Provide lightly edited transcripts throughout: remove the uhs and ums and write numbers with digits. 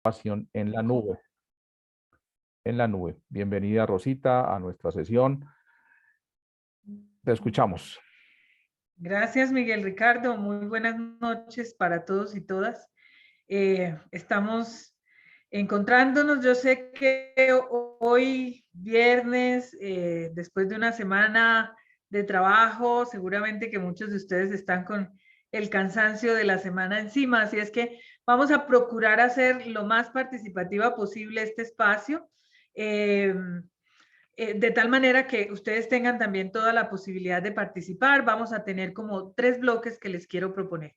grabación en la nube. Bienvenida, Rosita, a nuestra sesión. Te escuchamos. Gracias, Miguel Ricardo. Muy buenas noches para todos y todas. Estamos encontrándonos. Yo sé que hoy, viernes, después de una semana de trabajo, seguramente que muchos de ustedes están con el cansancio de la semana encima, así es que vamos a procurar hacer lo más participativa posible este espacio. De tal manera que ustedes tengan también toda la posibilidad de participar. Vamos a tener como 3 bloques que les quiero proponer.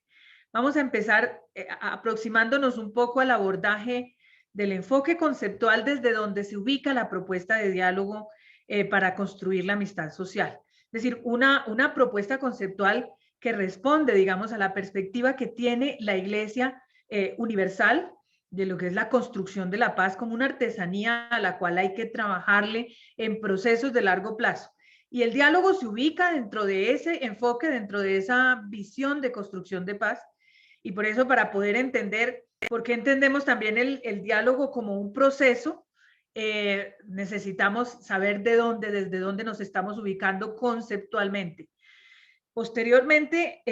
Vamos a empezar aproximándonos un poco al abordaje del enfoque conceptual desde donde se ubica la propuesta de diálogo para construir la amistad social. Es decir, una propuesta conceptual que responde, digamos, a la perspectiva que tiene la Iglesia universal de lo que es la construcción de la paz como una artesanía a la cual hay que trabajarle en procesos de largo plazo. Y el diálogo se ubica dentro de ese enfoque, dentro de esa visión de construcción de paz. Y por eso, para poder entender por qué entendemos también el diálogo como un proceso, necesitamos saber desde dónde nos estamos ubicando conceptualmente. Posteriormente,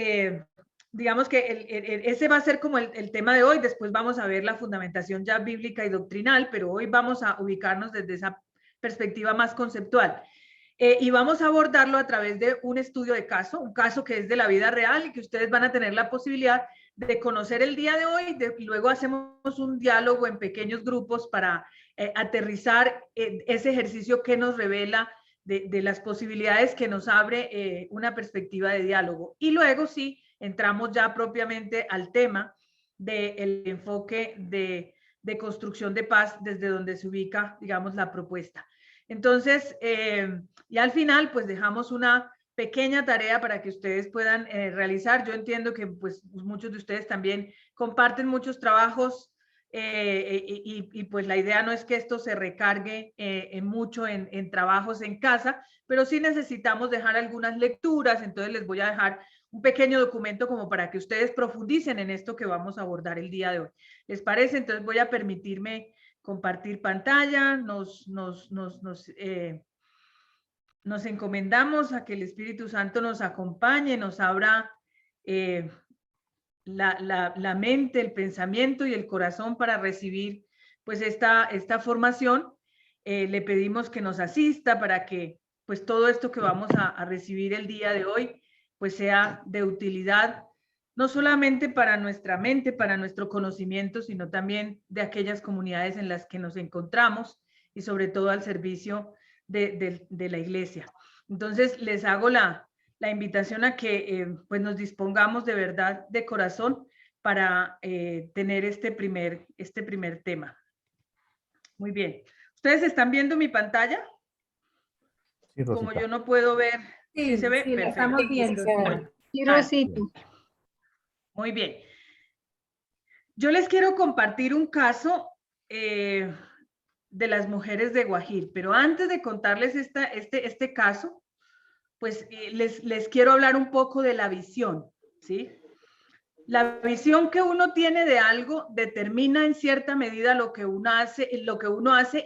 digamos que ese va a ser como el tema de hoy. Después vamos a ver la fundamentación ya bíblica y doctrinal, pero hoy vamos a ubicarnos desde esa perspectiva más conceptual. Y vamos a abordarlo a través de un estudio de caso, un caso que es de la vida real y que ustedes van a tener la posibilidad de conocer el día de hoy. Y luego hacemos un diálogo en pequeños grupos para aterrizar ese ejercicio que nos revela de las posibilidades que nos abre una perspectiva de diálogo. Y luego sí, entramos ya propiamente al tema del enfoque de construcción de paz desde donde se ubica, digamos, la propuesta. Entonces, y al final, pues dejamos una pequeña tarea para que ustedes puedan realizar. Yo entiendo que pues muchos de ustedes también comparten muchos trabajos y pues la idea no es que esto se recargue mucho en trabajos en casa, pero sí necesitamos dejar algunas lecturas. Entonces les voy a dejar un pequeño documento como para que ustedes profundicen en esto que vamos a abordar el día de hoy. ¿Les parece? Entonces voy a permitirme compartir pantalla. Nos encomendamos a que el Espíritu Santo nos acompañe, nos abra la mente, el pensamiento y el corazón para recibir pues esta formación. Le pedimos que nos asista para que pues todo esto que vamos a recibir el día de hoy pues sea de utilidad, no solamente para nuestra mente, para nuestro conocimiento, sino también de aquellas comunidades en las que nos encontramos y sobre todo al servicio de la iglesia. Entonces les hago la invitación a que pues nos dispongamos de verdad, de corazón, para tener este primer tema. Muy bien. ¿Ustedes están viendo mi pantalla? Sí, como yo no puedo ver. ¿Sí se ve? Sí, la estamos viendo. Bueno. Sí, Rosita. Muy bien. Yo les quiero compartir un caso de las mujeres de Guajir, pero antes de contarles este caso, pues les quiero hablar un poco de la visión, ¿sí? La visión que uno tiene de algo determina en cierta medida lo que uno hace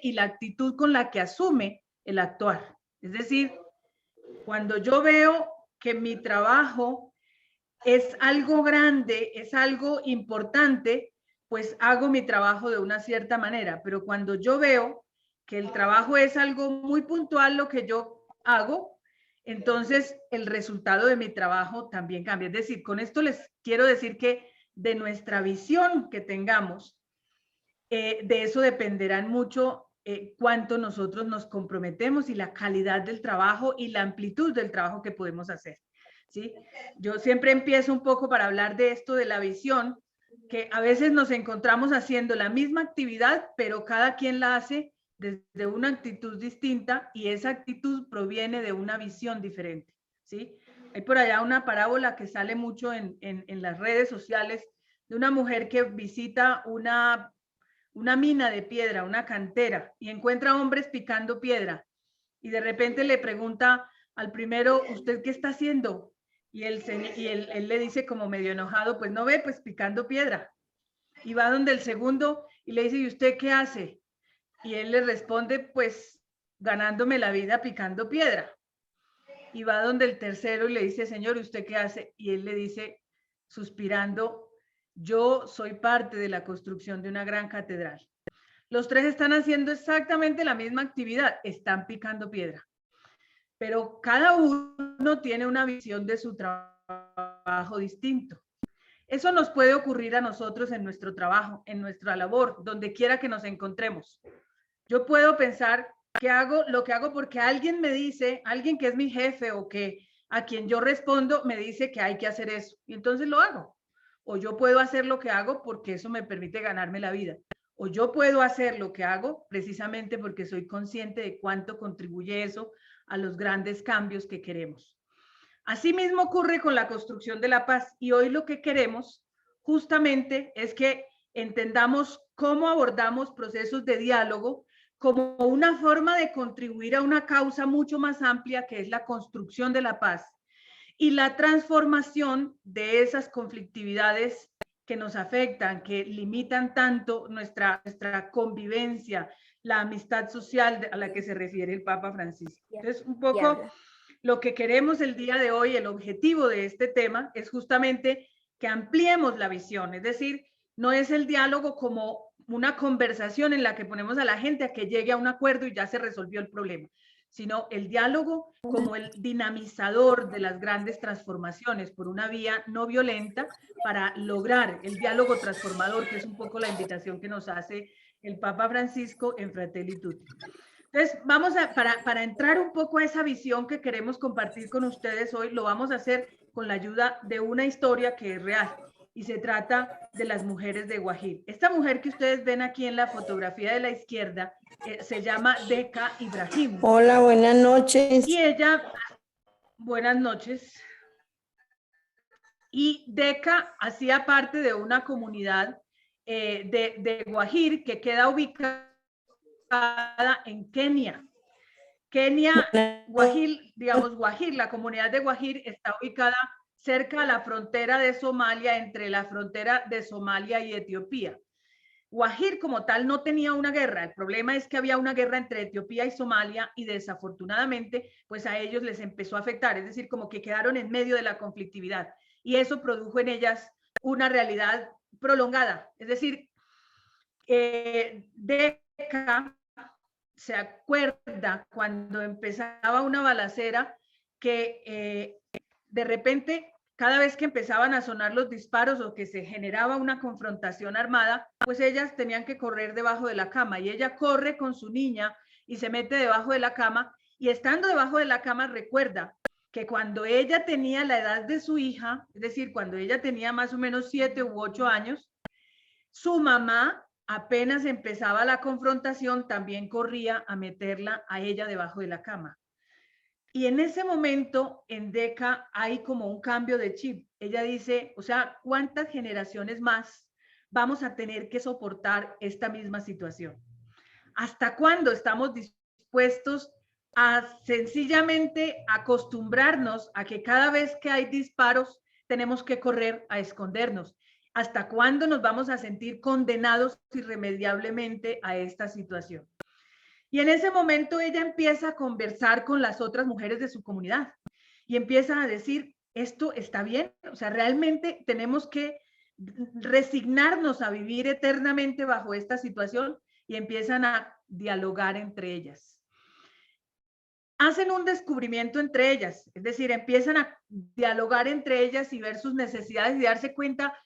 y la actitud con la que asume el actuar. Es decir, cuando yo veo que mi trabajo es algo grande, es algo importante, pues hago mi trabajo de una cierta manera. Pero cuando yo veo que el trabajo es algo muy puntual, lo que yo hago, entonces el resultado de mi trabajo también cambia. Es decir, con esto les quiero decir que de nuestra visión que tengamos, de eso dependerán mucho cuánto nosotros nos comprometemos y la calidad del trabajo y la amplitud del trabajo que podemos hacer. ¿Sí? Yo siempre empiezo un poco para hablar de esto de la visión, que a veces nos encontramos haciendo la misma actividad, pero cada quien la hace desde una actitud distinta y esa actitud proviene de una visión diferente. ¿Sí? Hay por allá una parábola que sale mucho en las redes sociales de una mujer que visita una mina de piedra, una cantera, y encuentra hombres picando piedra. Y de repente le pregunta al primero, ¿usted qué está haciendo? Y él le dice como medio enojado, pues no ve, pues picando piedra. Y va donde el segundo y le dice, ¿y usted qué hace? Y él le responde, pues ganándome la vida picando piedra. Y va donde el tercero y le dice, señor, ¿usted qué hace? Y él le dice, suspirando, yo soy parte de la construcción de una gran catedral. Los tres están haciendo exactamente la misma actividad, están picando piedra. Pero cada uno tiene una visión de su trabajo distinto. Eso nos puede ocurrir a nosotros en nuestro trabajo, en nuestra labor, donde quiera que nos encontremos. Yo puedo pensar que hago lo que hago porque alguien me dice, alguien que es mi jefe o que a quien yo respondo me dice que hay que hacer eso y entonces lo hago. O yo puedo hacer lo que hago porque eso me permite ganarme la vida. O yo puedo hacer lo que hago precisamente porque soy consciente de cuánto contribuye eso a los grandes cambios que queremos. Asimismo ocurre con la construcción de la paz y hoy lo que queremos justamente es que entendamos cómo abordamos procesos de diálogo como una forma de contribuir a una causa mucho más amplia que es la construcción de la paz y la transformación de esas conflictividades que nos afectan, que limitan tanto nuestra convivencia, la amistad social a la que se refiere el Papa Francisco. Entonces, un poco lo que queremos el día de hoy, el objetivo de este tema es justamente que ampliemos la visión, es decir, no es el diálogo como una conversación en la que ponemos a la gente a que llegue a un acuerdo y ya se resolvió el problema, sino el diálogo como el dinamizador de las grandes transformaciones por una vía no violenta para lograr el diálogo transformador, que es un poco la invitación que nos hace el Papa Francisco en Fratelli Tutti. Entonces, vamos a, para entrar un poco a esa visión que queremos compartir con ustedes hoy, lo vamos a hacer con la ayuda de una historia que es real y se trata de las mujeres de Guajir. Esta mujer que ustedes ven aquí en la fotografía de la izquierda se llama Deka Ibrahim. Hola, buenas noches. Y ella, buenas noches. Y Deka hacía parte de una comunidad de Guajir que queda ubicada en Kenia. Guajir, digamos, Guajir, la comunidad de Guajir está ubicada cerca a la frontera de Somalia, entre la frontera de Somalia y Etiopía. Guajir como tal no tenía una guerra, el problema es que había una guerra entre Etiopía y Somalia y desafortunadamente pues a ellos les empezó a afectar, es decir, como que quedaron en medio de la conflictividad y eso produjo en ellas una realidad prolongada, es decir, Deka se acuerda cuando empezaba una balacera que de repente cada vez que empezaban a sonar los disparos o que se generaba una confrontación armada, pues ellas tenían que correr debajo de la cama y ella corre con su niña y se mete debajo de la cama y estando debajo de la cama recuerda que cuando ella tenía la edad de su hija, es decir, cuando ella tenía más o menos 7 u 8 años, su mamá apenas empezaba la confrontación, también corría a meterla a ella debajo de la cama. Y en ese momento en Deka hay como un cambio de chip. Ella dice, o sea, ¿cuántas generaciones más vamos a tener que soportar esta misma situación? ¿Hasta cuándo estamos dispuestos a sencillamente acostumbrarnos a que cada vez que hay disparos tenemos que correr a escondernos? ¿Hasta cuándo nos vamos a sentir condenados irremediablemente a esta situación? Y en ese momento ella empieza a conversar con las otras mujeres de su comunidad y empieza a decir, esto está bien, o sea, realmente tenemos que resignarnos a vivir eternamente bajo esta situación y empiezan a dialogar entre ellas. Hacen un descubrimiento entre ellas, es decir, empiezan a dialogar entre ellas y ver sus necesidades y darse cuenta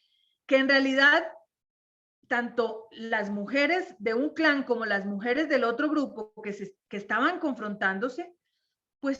que en realidad tanto las mujeres de un clan como las mujeres del otro grupo que estaban confrontándose, pues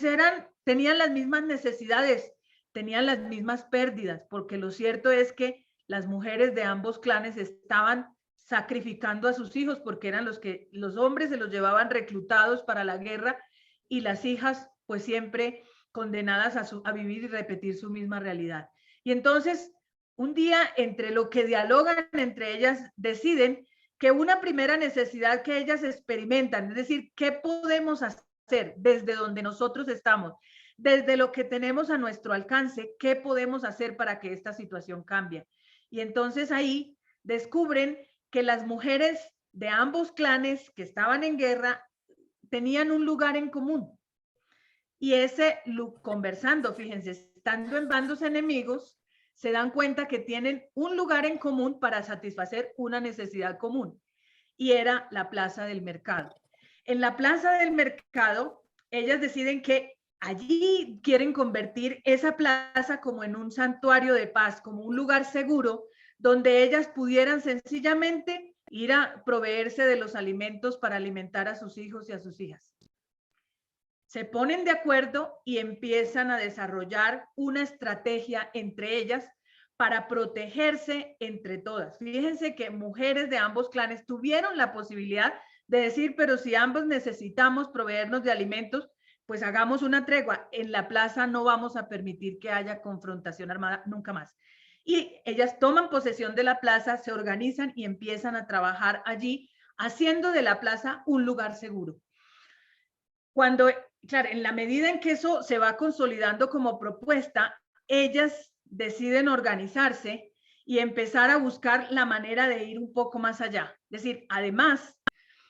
tenían las mismas necesidades, tenían las mismas pérdidas, porque lo cierto es que las mujeres de ambos clanes estaban sacrificando a sus hijos porque eran los hombres se los llevaban reclutados para la guerra y las hijas pues siempre condenadas a vivir y repetir su misma realidad. Y entonces un día, entre lo que dialogan entre ellas, deciden que una primera necesidad que ellas experimentan, es decir, ¿qué podemos hacer desde donde nosotros estamos? Desde lo que tenemos a nuestro alcance, ¿qué podemos hacer para que esta situación cambie? Y entonces ahí descubren que las mujeres de ambos clanes que estaban en guerra tenían un lugar en común. Y conversando, fíjense, estando en bandos enemigos, se dan cuenta que tienen un lugar en común para satisfacer una necesidad común. Y era la plaza del mercado. En la plaza del mercado, ellas deciden que allí quieren convertir esa plaza como en un santuario de paz, como un lugar seguro, donde ellas pudieran sencillamente ir a proveerse de los alimentos para alimentar a sus hijos y a sus hijas. Se ponen de acuerdo y empiezan a desarrollar una estrategia entre ellas para protegerse entre todas. Fíjense que mujeres de ambos clanes tuvieron la posibilidad de decir, pero si ambos necesitamos proveernos de alimentos, pues hagamos una tregua. En la plaza no vamos a permitir que haya confrontación armada nunca más. Y ellas toman posesión de la plaza, se organizan y empiezan a trabajar allí, haciendo de la plaza un lugar seguro. Cuando, claro, en la medida en que eso se va consolidando como propuesta, ellas deciden organizarse y empezar a buscar la manera de ir un poco más allá. Es decir, además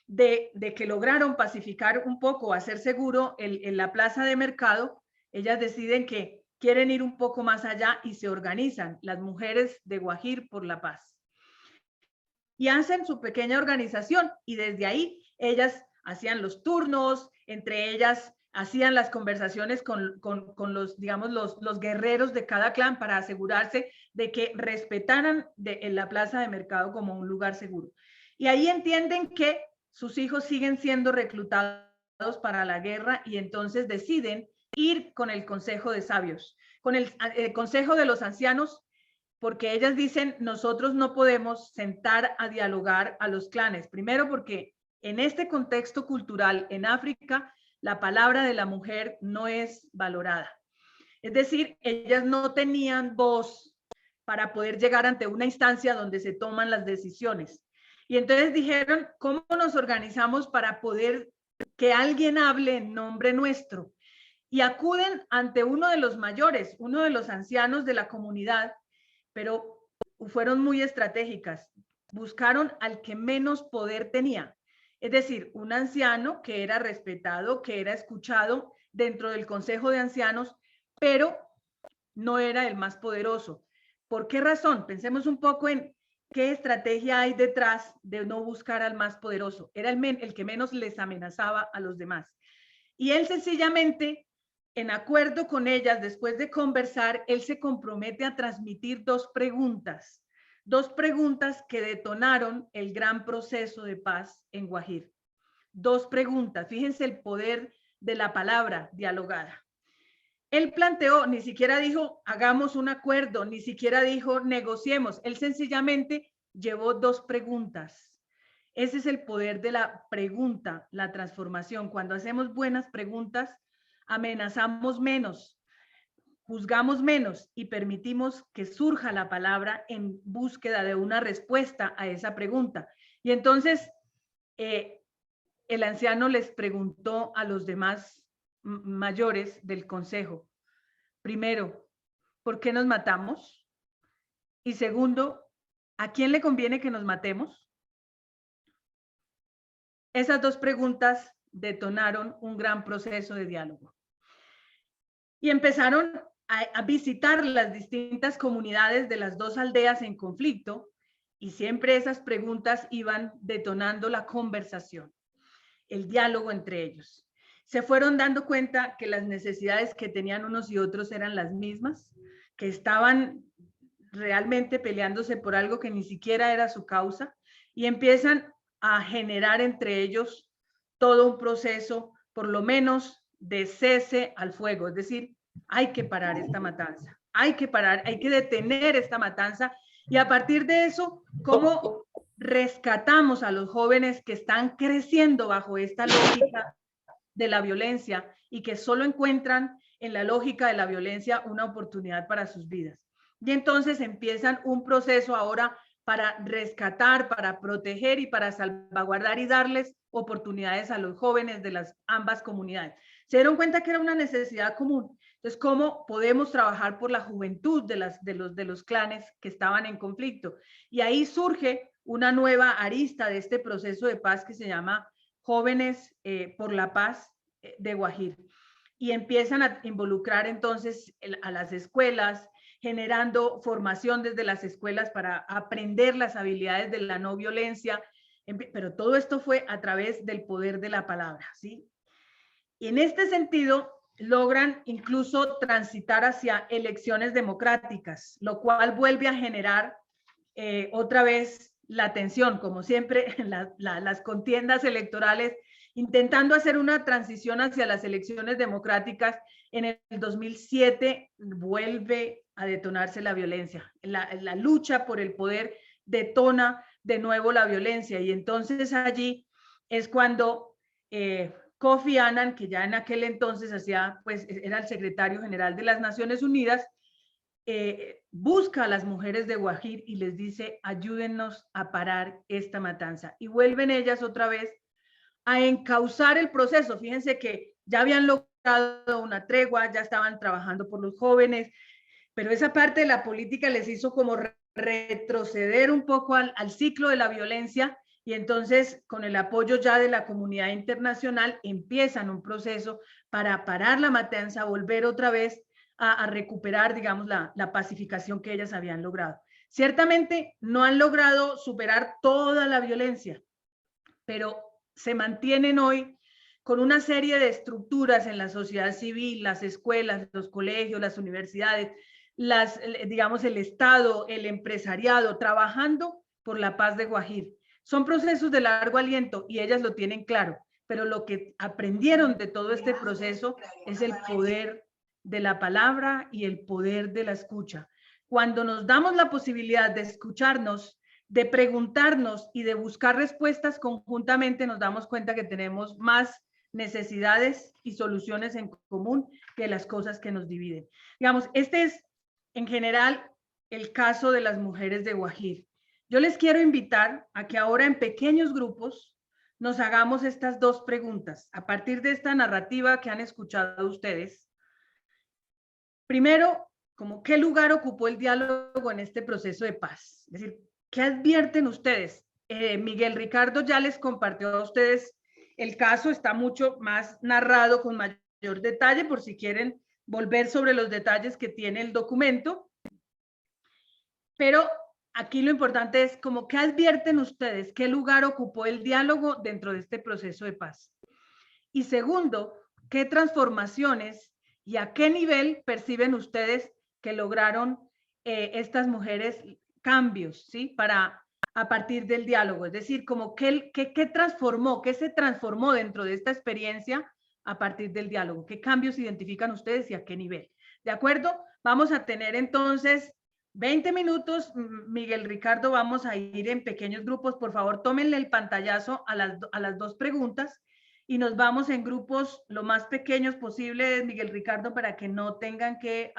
de que lograron pacificar un poco, hacer seguro en la plaza de mercado, ellas deciden que quieren ir un poco más allá y se organizan, las mujeres de Guajir por la Paz. Y hacen su pequeña organización y desde ahí ellas hacían los turnos, entre ellas hacían las conversaciones con los, digamos, los guerreros de cada clan para asegurarse de que respetaran en la plaza de mercado como un lugar seguro. Y ahí entienden que sus hijos siguen siendo reclutados para la guerra y entonces deciden ir con el consejo de sabios, con el consejo de los ancianos, porque ellas dicen, nosotros no podemos sentar a dialogar a los clanes. Primero porque en este contexto cultural en África, la palabra de la mujer no es valorada. Es decir, ellas no tenían voz para poder llegar ante una instancia donde se toman las decisiones. Y entonces dijeron, ¿cómo nos organizamos para poder que alguien hable en nombre nuestro? Y acuden ante uno de los mayores, uno de los ancianos de la comunidad, pero fueron muy estratégicas. Buscaron al que menos poder tenía. Es decir, un anciano que era respetado, que era escuchado dentro del Consejo de Ancianos, pero no era el más poderoso. ¿Por qué razón? Pensemos un poco en qué estrategia hay detrás de no buscar al más poderoso. Era el que menos les amenazaba a los demás. Y él sencillamente, en acuerdo con ellas, después de conversar, él se compromete a transmitir dos preguntas que detonaron el gran proceso de paz en Guajir. Dos preguntas, fíjense el poder de la palabra dialogada. Él planteó, ni siquiera dijo, hagamos un acuerdo, ni siquiera dijo, negociemos. Él sencillamente llevó dos preguntas. Ese es el poder de la pregunta, la transformación. Cuando hacemos buenas preguntas, amenazamos menos, juzgamos menos y permitimos que surja la palabra en búsqueda de una respuesta a esa pregunta. Y entonces el anciano les preguntó a los demás mayores del consejo, primero, ¿por qué nos matamos? Y segundo, ¿a quién le conviene que nos matemos? Esas dos preguntas detonaron un gran proceso de diálogo. Y empezaron a visitar las distintas comunidades de las dos aldeas en conflicto y siempre esas preguntas iban detonando la conversación, el diálogo entre ellos. Se fueron dando cuenta que las necesidades que tenían unos y otros eran las mismas, que estaban realmente peleándose por algo que ni siquiera era su causa y empiezan a generar entre ellos todo un proceso, por lo menos de cese al fuego, es decir, hay que parar esta matanza, hay que parar, hay que detener esta matanza y a partir de eso, ¿cómo rescatamos a los jóvenes que están creciendo bajo esta lógica de la violencia y que solo encuentran en la lógica de la violencia una oportunidad para sus vidas? Y entonces empiezan un proceso ahora para rescatar, para proteger y para salvaguardar y darles oportunidades a los jóvenes de las ambas comunidades. Se dieron cuenta que era una necesidad común. Entonces, ¿cómo podemos trabajar por la juventud de los clanes que estaban en conflicto? Y ahí surge una nueva arista de este proceso de paz que se llama Jóvenes por la Paz de Guajir. Y empiezan a involucrar entonces a las escuelas, generando formación desde las escuelas para aprender las habilidades de la no violencia, pero todo esto fue a través del poder de la palabra, ¿sí? Y en este sentido, logran incluso transitar hacia elecciones democráticas, lo cual vuelve a generar otra vez la tensión, como siempre, las contiendas electorales, intentando hacer una transición hacia las elecciones democráticas. En el 2007 vuelve a detonarse la violencia. La lucha por el poder detona de nuevo la violencia, y entonces allí es cuando Kofi Annan, que ya en aquel entonces pues era el secretario general de las Naciones Unidas, busca a las mujeres de Guajir y les dice: ayúdennos a parar esta matanza. Y vuelven ellas otra vez a encauzar el proceso. Fíjense que ya habían logrado una tregua, ya estaban trabajando por los jóvenes, pero esa parte de la política les hizo como retroceder un poco al ciclo de la violencia, y entonces con el apoyo ya de la comunidad internacional empiezan un proceso para parar la matanza, volver otra vez a recuperar, digamos, la pacificación que ellas habían logrado. Ciertamente no han logrado superar toda la violencia, pero se mantienen hoy con una serie de estructuras en la sociedad civil, las escuelas, los colegios, las universidades, digamos, el Estado, el empresariado, trabajando por la paz de Guajir. Son procesos de largo aliento y ellas lo tienen claro, pero lo que aprendieron de todo este proceso es el poder de la palabra y el poder de la escucha. Cuando nos damos la posibilidad de escucharnos, de preguntarnos y de buscar respuestas conjuntamente, nos damos cuenta que tenemos más necesidades y soluciones en común que las cosas que nos dividen. Digamos, este es en general el caso de las mujeres de Guajir. Yo les quiero invitar a que ahora en pequeños grupos nos hagamos estas dos preguntas a partir de esta narrativa que han escuchado ustedes. Primero, como qué lugar ocupó el diálogo en este proceso de paz. Es decir, ¿qué advierten ustedes? Miguel Ricardo ya les compartió a ustedes el caso, está mucho más narrado con mayor detalle por si quieren volver sobre los detalles que tiene el documento. Pero aquí lo importante es como qué advierten ustedes, qué lugar ocupó el diálogo dentro de este proceso de paz. Y segundo, qué transformaciones y a qué nivel perciben ustedes que lograron estas mujeres cambios, ¿sí? Para a partir del diálogo, es decir, como qué transformó, qué se transformó dentro de esta experiencia a partir del diálogo, qué cambios identifican ustedes y a qué nivel. ¿De acuerdo? Vamos a tener entonces 20 minutos, Miguel Ricardo, vamos a ir en pequeños grupos. Por favor, tómenle el pantallazo a las dos preguntas y nos vamos en grupos lo más pequeños posible, Miguel Ricardo, para que no tengan que,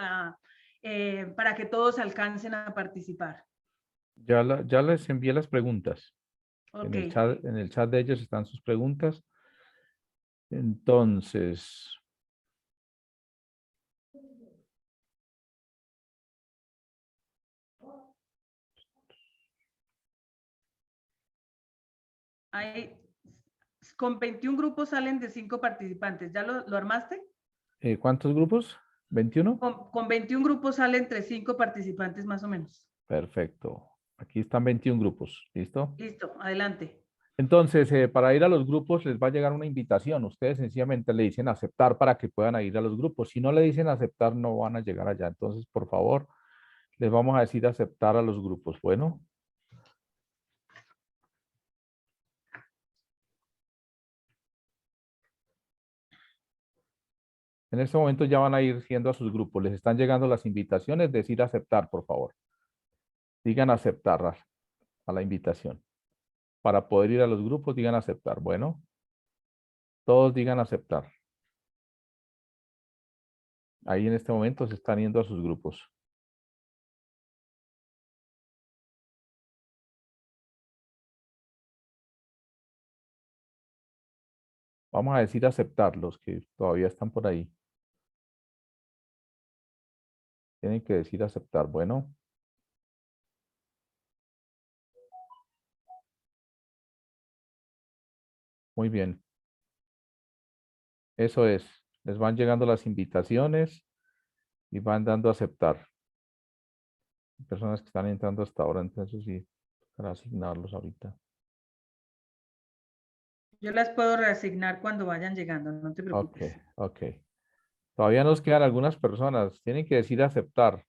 para que todos alcancen a participar. Ya les envié las preguntas. Okay. En el chat de ellos están sus preguntas. Entonces, con 21 grupos salen de 5 participantes. ¿Ya lo armaste? ¿cuántos grupos? ¿21? Con 21 grupos salen entre 5 participantes más o menos. Perfecto. Aquí están 21 grupos. ¿Listo? Listo, adelante. Entonces, para ir a los grupos les va a llegar una invitación. Ustedes sencillamente le dicen aceptar para que puedan ir a los grupos. Si no le dicen aceptar, no van a llegar allá. Entonces, por favor, les vamos a decir aceptar a los grupos. Bueno. En este momento ya van a ir siendo a sus grupos. Les están llegando las invitaciones. Decir aceptar, por favor. Digan aceptar a la invitación. Para poder ir a los grupos, digan aceptar. Bueno. Todos digan aceptar. Ahí en este momento se están yendo a sus grupos. Vamos a decir aceptar los que todavía están por ahí. Tienen que decir aceptar. Bueno. Muy bien. Eso es. Les van llegando las invitaciones y van dando a aceptar. Personas que están entrando hasta ahora, entonces sí, para asignarlos ahorita. Yo las puedo reasignar cuando vayan llegando, no te Ok, preocupes. ok. Todavía nos quedan algunas personas. Tienen que decir aceptar.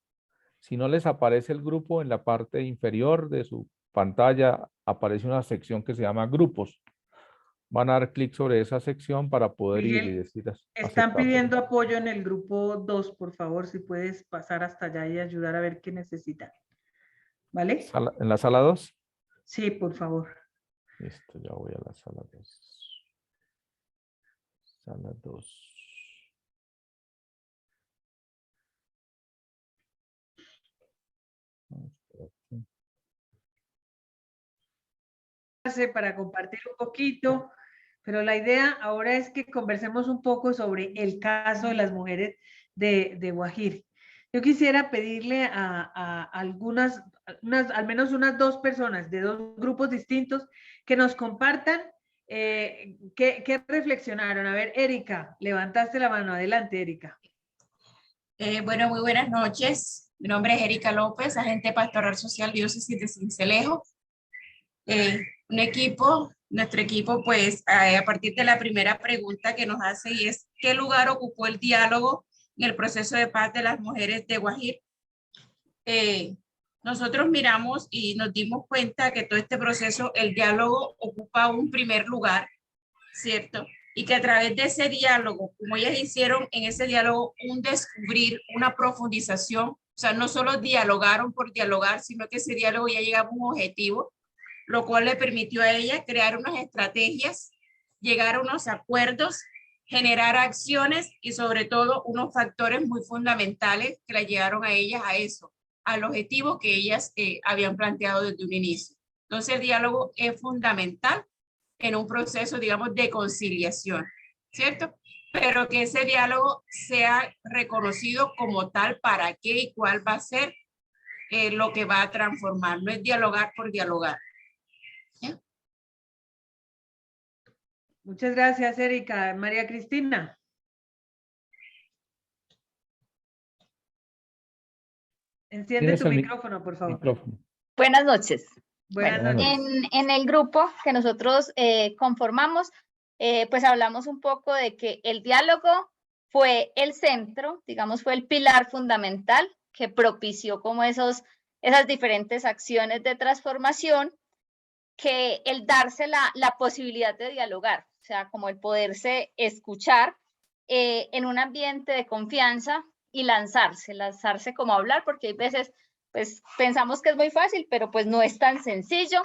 Si no les aparece el grupo en la parte inferior de su pantalla, aparece una sección que se llama grupos. Van a dar clic sobre esa sección para poder ir y Miguel, decir están aceptar. pidiendo apoyo en el grupo 2, por favor, si puedes pasar hasta allá y ayudar a ver qué necesitan. ¿Vale? ¿En la sala 2? Sí, por favor. Listo, ya voy a la sala 2. Sala 2. Para compartir un poquito, pero la idea ahora es que conversemos un poco sobre el caso de las mujeres de Guajir. Yo quisiera pedirle a algunas, al menos unas 2 personas de 2 grupos distintos que nos compartan qué reflexionaron. A ver, Erika, levantaste la mano. Adelante, Erika. Bueno, muy buenas noches. Mi nombre es Erika López, agente pastoral social Diócesis de Sincelejo. Nuestro equipo, pues, a partir de la primera pregunta que nos hace y es, ¿qué lugar ocupó el diálogo en el proceso de paz de las mujeres de Guajir? Nosotros miramos y nos dimos cuenta que todo este proceso, el diálogo ocupa un primer lugar, ¿cierto? Y que a través de ese diálogo, como ellas hicieron en ese diálogo un descubrir, una profundización, o sea, no solo dialogaron por dialogar, sino que ese diálogo ya llegaba a un objetivo, lo cual le permitió a ella crear unas estrategias, llegar a unos acuerdos, generar acciones y sobre todo unos factores muy fundamentales que la llevaron a ellas a eso, al objetivo que ellas habían planteado desde un inicio. Entonces el diálogo es fundamental en un proceso, digamos, de conciliación, ¿cierto? Pero que ese diálogo sea reconocido como tal, para qué y cuál va a ser lo que va a transformar. No es dialogar por dialogar. ¿Ya? Muchas gracias, Erika. María Cristina. Enciende Tienes tu el micrófono, por favor. micrófono. Buenas noches. Buenas Buenas noches. noches. En el grupo que nosotros conformamos, pues hablamos un poco de que el diálogo fue el centro, digamos, fue el pilar fundamental que propició como esas diferentes acciones de transformación, que el darse la posibilidad de dialogar, o sea, como el poderse escuchar en un ambiente de confianza y lanzarse como a hablar, porque hay veces pues pensamos que es muy fácil, pero pues no es tan sencillo.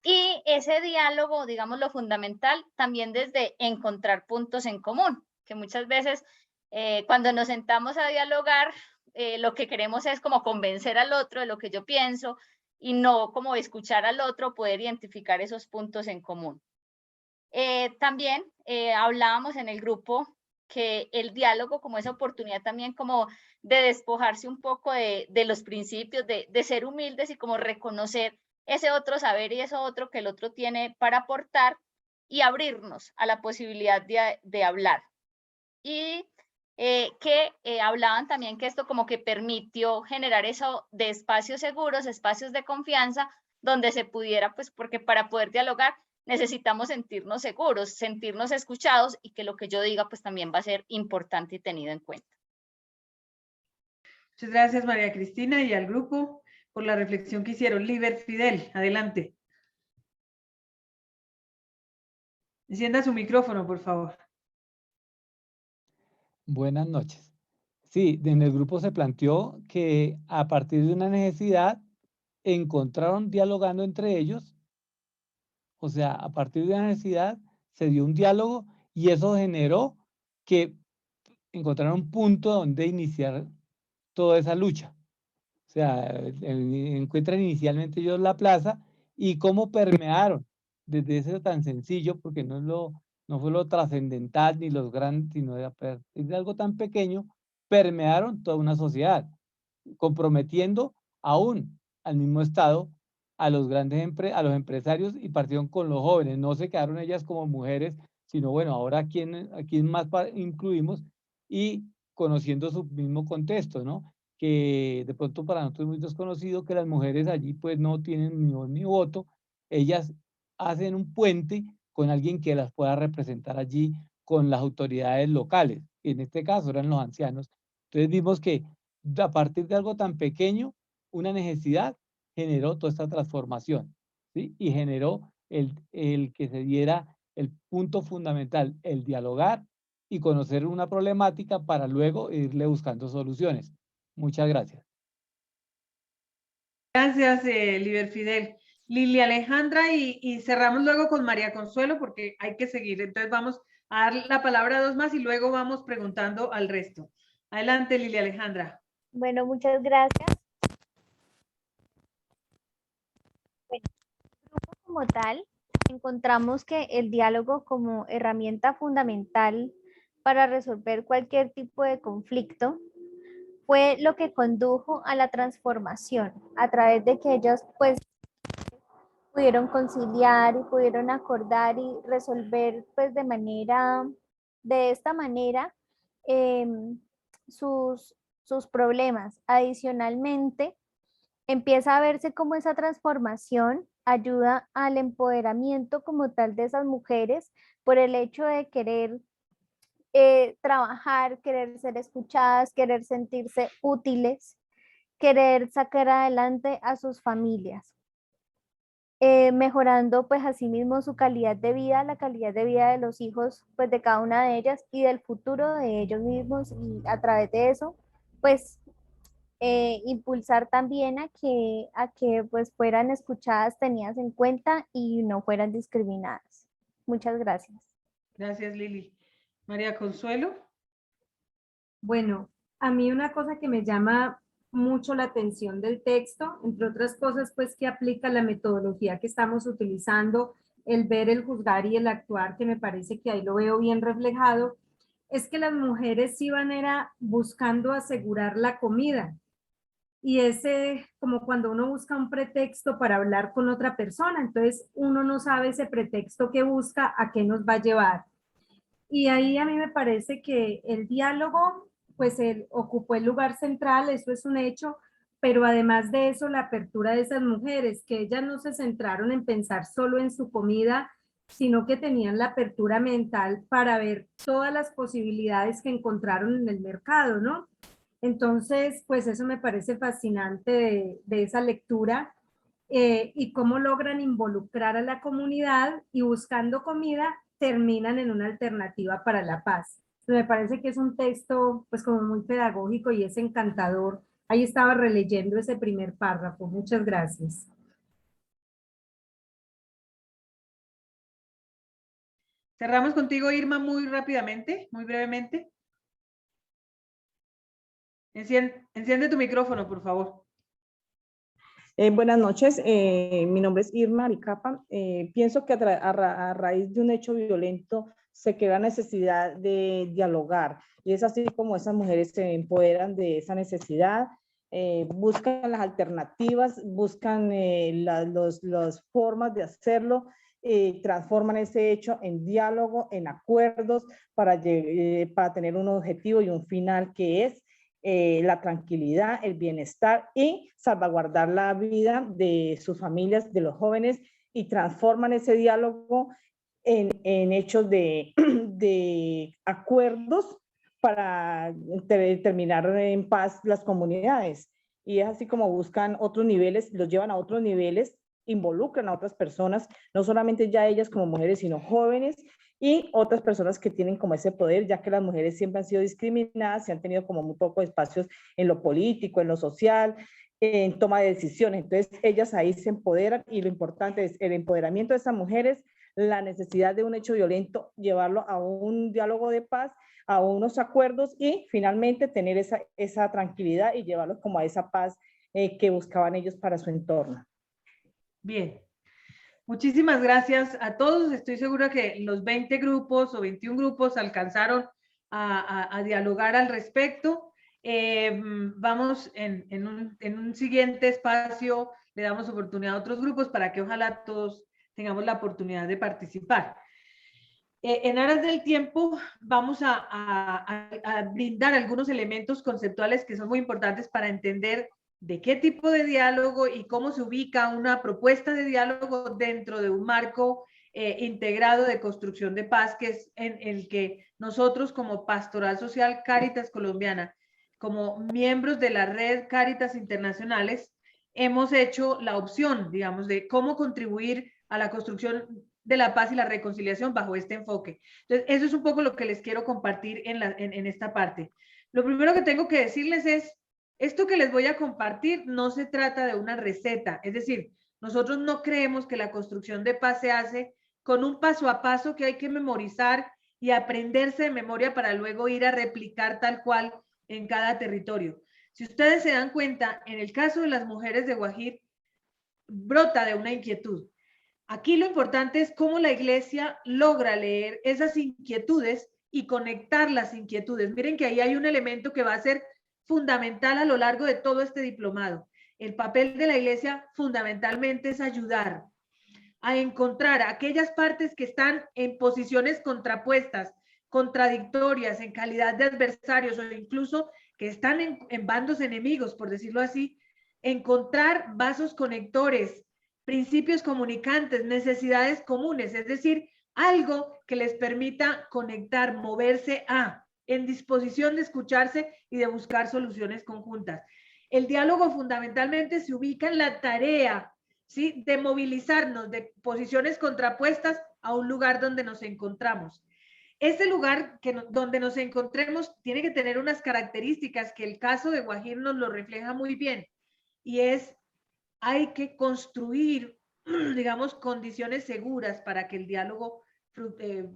Y ese diálogo, digamos, lo fundamental también desde encontrar puntos en común, que muchas veces cuando nos sentamos a dialogar, lo que queremos es como convencer al otro de lo que yo pienso y no como escuchar al otro, poder identificar esos puntos en común. También hablábamos en el grupo que el diálogo como esa oportunidad también como de despojarse un poco de los principios, de ser humildes y como reconocer ese otro saber y eso otro que el otro tiene para aportar y abrirnos a la posibilidad de hablar. Y hablaban también que esto como que permitió generar eso de espacios seguros, espacios de confianza, donde se pudiera, pues porque para poder dialogar necesitamos sentirnos seguros, sentirnos escuchados y que lo que yo diga pues también va a ser importante y tenido en cuenta. Muchas gracias, María Cristina, y al grupo por la reflexión que hicieron. Liber Fidel, adelante. Encienda su micrófono, por favor. Buenas noches. Sí, en el grupo se planteó que a partir de una necesidad encontraron dialogando entre ellos, o sea, a partir de una necesidad se dio un diálogo y eso generó que encontraron un punto donde iniciar toda esa lucha. O sea, encuentran inicialmente ellos la plaza y cómo permearon desde eso tan sencillo, porque no fue lo trascendental ni los grandes, sino de algo tan pequeño, permearon toda una sociedad, comprometiendo aún al mismo Estado a los a los empresarios y partieron con los jóvenes. No se quedaron ellas como mujeres, sino bueno, ahora a quién más incluimos y conociendo su mismo contexto, ¿no? Que de pronto para nosotros es muy desconocido que las mujeres allí pues no tienen ni voz ni voto. Ellas hacen un puente con alguien que las pueda representar allí con las autoridades locales. En este caso eran los ancianos. Entonces vimos que a partir de algo tan pequeño, una necesidad generó toda esta transformación, ¿sí? Y generó el que se diera el punto fundamental, el dialogar y conocer una problemática para luego irle buscando soluciones. Muchas gracias. Gracias, Liber Fidel. Lili Alejandra y cerramos luego con María Consuelo porque hay que seguir. Entonces vamos a dar la palabra a dos más y luego vamos preguntando al resto. Adelante, Lili Alejandra. Bueno, muchas gracias. Bueno, el grupo como tal, encontramos que el diálogo como herramienta fundamental para resolver cualquier tipo de conflicto fue lo que condujo a la transformación, a través de que ellos pues pudieron conciliar y pudieron acordar y resolver pues de esta manera sus problemas. Adicionalmente, empieza a verse como esa transformación ayuda al empoderamiento como tal de esas mujeres por el hecho de querer trabajar, querer ser escuchadas, querer sentirse útiles, querer sacar adelante a sus familias. Mejorando pues asimismo su calidad de vida, la calidad de vida de los hijos pues de cada una de ellas y del futuro de ellos mismos y a través de eso pues impulsar también a que pues fueran escuchadas, tenidas en cuenta y no fueran discriminadas. Muchas gracias. Gracias, Lili. María Consuelo. Bueno, a mí una cosa que me llama mucho la atención del texto, entre otras cosas, pues que aplica la metodología que estamos utilizando, el ver, el juzgar y el actuar, que me parece que ahí lo veo bien reflejado, es que las mujeres iban era buscando asegurar la comida. Y ese, como cuando uno busca un pretexto para hablar con otra persona, entonces uno no sabe ese pretexto que busca a qué nos va a llevar. Y ahí a mí me parece que el diálogo, pues él ocupó el lugar central, eso es un hecho, pero además de eso, la apertura de esas mujeres, que ellas no se centraron en pensar solo en su comida, sino que tenían la apertura mental para ver todas las posibilidades que encontraron en el mercado, ¿no? Entonces, pues eso me parece fascinante de esa lectura y cómo logran involucrar a la comunidad y buscando comida terminan en una alternativa para la paz. Me parece que es un texto pues como muy pedagógico y es encantador. Ahí estaba releyendo ese primer párrafo. Muchas gracias. Cerramos contigo, Irma, muy rápidamente, muy brevemente. Enciende tu micrófono, por favor. Buenas noches, mi nombre es Irma Aricapa. Pienso que a raíz de un hecho violento se crea necesidad de dialogar y es así como esas mujeres se empoderan de esa necesidad, buscan las alternativas, buscan las formas de hacerlo, transforman ese hecho en diálogo, en acuerdos para tener un objetivo y un final que es la tranquilidad, el bienestar y salvaguardar la vida de sus familias, de los jóvenes y transforman ese diálogo en hechos de acuerdos para terminar en paz las comunidades. Y es así como buscan otros niveles, los llevan a otros niveles, involucran a otras personas, no solamente ya ellas como mujeres, sino jóvenes y otras personas que tienen como ese poder, ya que las mujeres siempre han sido discriminadas y han tenido como muy pocos espacios en lo político, en lo social, en toma de decisiones. Entonces ellas ahí se empoderan y lo importante es el empoderamiento de esas mujeres, la necesidad de un hecho violento, llevarlo a un diálogo de paz, a unos acuerdos y finalmente tener esa tranquilidad y llevarlos como a esa paz que buscaban ellos para su entorno. Bien. Muchísimas gracias a todos. Estoy segura que los 20 grupos o 21 grupos alcanzaron a dialogar al respecto. Vamos en un siguiente espacio le damos oportunidad a otros grupos para que ojalá todos tengamos la oportunidad de participar. En aras del tiempo, vamos a brindar algunos elementos conceptuales que son muy importantes para entender de qué tipo de diálogo y cómo se ubica una propuesta de diálogo dentro de un marco integrado de construcción de paz, que es en el que nosotros como Pastoral Social Cáritas Colombiana, como miembros de la red Cáritas Internacionales, hemos hecho la opción, digamos, de cómo contribuir a la construcción de la paz y la reconciliación bajo este enfoque. Entonces, eso es un poco lo que les quiero compartir en esta parte. Lo primero que tengo que decirles es, esto que les voy a compartir no se trata de una receta, es decir, nosotros no creemos que la construcción de paz se hace con un paso a paso que hay que memorizar y aprenderse de memoria para luego ir a replicar tal cual en cada territorio. Si ustedes se dan cuenta, en el caso de las mujeres de Guajir, brota de una inquietud. Aquí lo importante es cómo la iglesia logra leer esas inquietudes y conectar las inquietudes. Miren que ahí hay un elemento que va a ser fundamental a lo largo de todo este diplomado. El papel de la iglesia fundamentalmente es ayudar a encontrar aquellas partes que están en posiciones contrapuestas, contradictorias, en calidad de adversarios o incluso que están en bandos enemigos, por decirlo así, encontrar vasos conectores, principios comunicantes, necesidades comunes, es decir, algo que les permita conectar, moverse en disposición de escucharse y de buscar soluciones conjuntas. El diálogo fundamentalmente se ubica en la tarea, ¿sí?, de movilizarnos de posiciones contrapuestas a un lugar donde nos encontramos. Ese lugar donde nos encontremos tiene que tener unas características que el caso de Guajir nos lo refleja muy bien, y es, hay que construir, digamos, condiciones seguras para que el diálogo,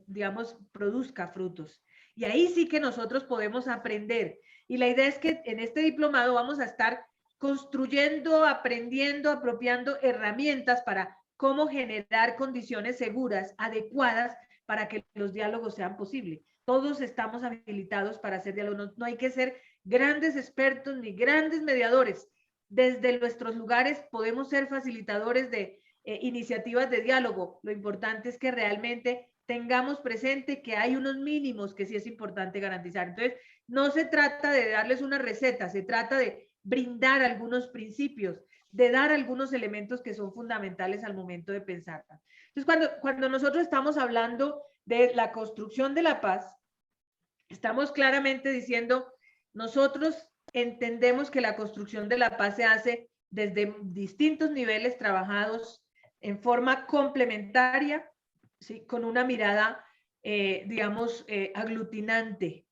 digamos, produzca frutos. Y ahí sí que nosotros podemos aprender. Y la idea es que en este diplomado vamos a estar construyendo, aprendiendo, apropiando herramientas para cómo generar condiciones seguras, adecuadas, para que los diálogos sean posibles. Todos estamos habilitados para hacer diálogos. No hay que ser grandes expertos ni grandes mediadores. Desde nuestros lugares podemos ser facilitadores de iniciativas de diálogo. Lo importante es que realmente tengamos presente que hay unos mínimos que sí es importante garantizar. Entonces, no se trata de darles una receta, se trata de brindar algunos principios, de dar algunos elementos que son fundamentales al momento de pensar. Entonces, cuando nosotros estamos hablando de la construcción de la paz, estamos claramente diciendo, nosotros entendemos que la construcción de la paz se hace desde distintos niveles trabajados en forma complementaria, ¿sí?, con una mirada, digamos, aglutinante,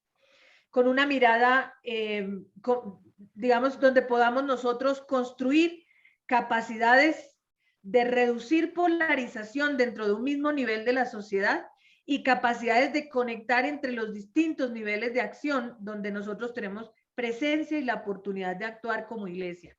con una mirada, digamos, donde podamos nosotros construir capacidades de reducir polarización dentro de un mismo nivel de la sociedad y capacidades de conectar entre los distintos niveles de acción donde nosotros tenemos presencia y la oportunidad de actuar como iglesia.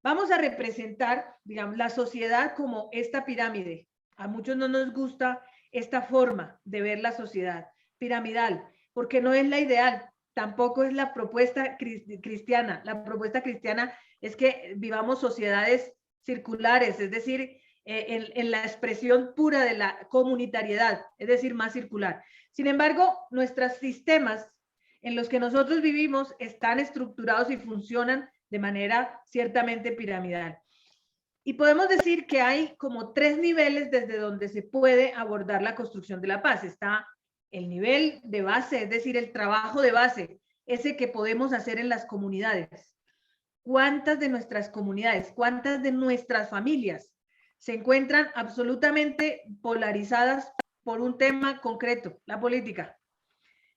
Vamos a representar, digamos, la sociedad como esta pirámide. A muchos no nos gusta esta forma de ver la sociedad piramidal, porque no es la ideal, tampoco es la propuesta cristiana. La propuesta cristiana es que vivamos sociedades circulares, es decir, en la expresión pura de la comunitariedad, es decir, más circular. Sin embargo, nuestros sistemas en los que nosotros vivimos están estructurados y funcionan de manera ciertamente piramidal. Y podemos decir que hay como 3 niveles desde donde se puede abordar la construcción de la paz. Está el nivel de base, es decir, el trabajo de base, ese que podemos hacer en las comunidades. ¿Cuántas de nuestras comunidades, cuántas de nuestras familias se encuentran absolutamente polarizadas por un tema concreto, la política?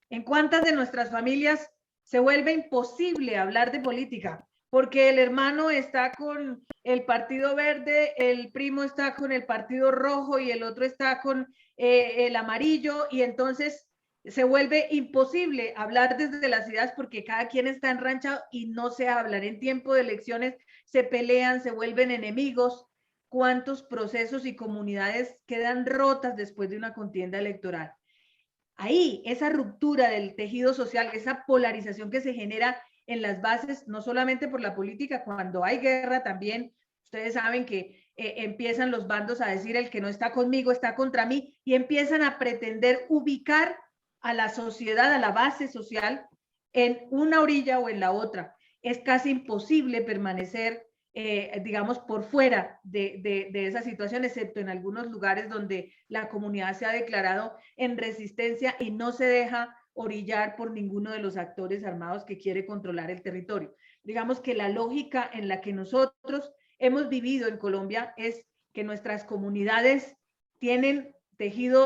¿En cuántas de nuestras familias se vuelve imposible hablar de política? Porque el hermano está con el Partido Verde, el primo está con el Partido Rojo y el otro está con el amarillo, y entonces se vuelve imposible hablar desde las ideas porque cada quien está enranchado y no se hablan. En tiempo de elecciones se pelean, se vuelven enemigos. ¿Cuántos procesos y comunidades quedan rotas después de una contienda electoral? Ahí, esa ruptura del tejido social, esa polarización que se genera en las bases, no solamente por la política, cuando hay guerra también, Ustedes saben que empiezan los bandos a decir el que no está conmigo está contra mí y empiezan a pretender ubicar a la sociedad, a la base social, en una orilla o en la otra. Es casi imposible permanecer, digamos, por fuera de esa situación, excepto en algunos lugares donde la comunidad se ha declarado en resistencia y no se deja orillar por ninguno de los actores armados que quiere controlar el territorio. Digamos que la lógica en la que nosotros hemos vivido en Colombia es que nuestras comunidades tienen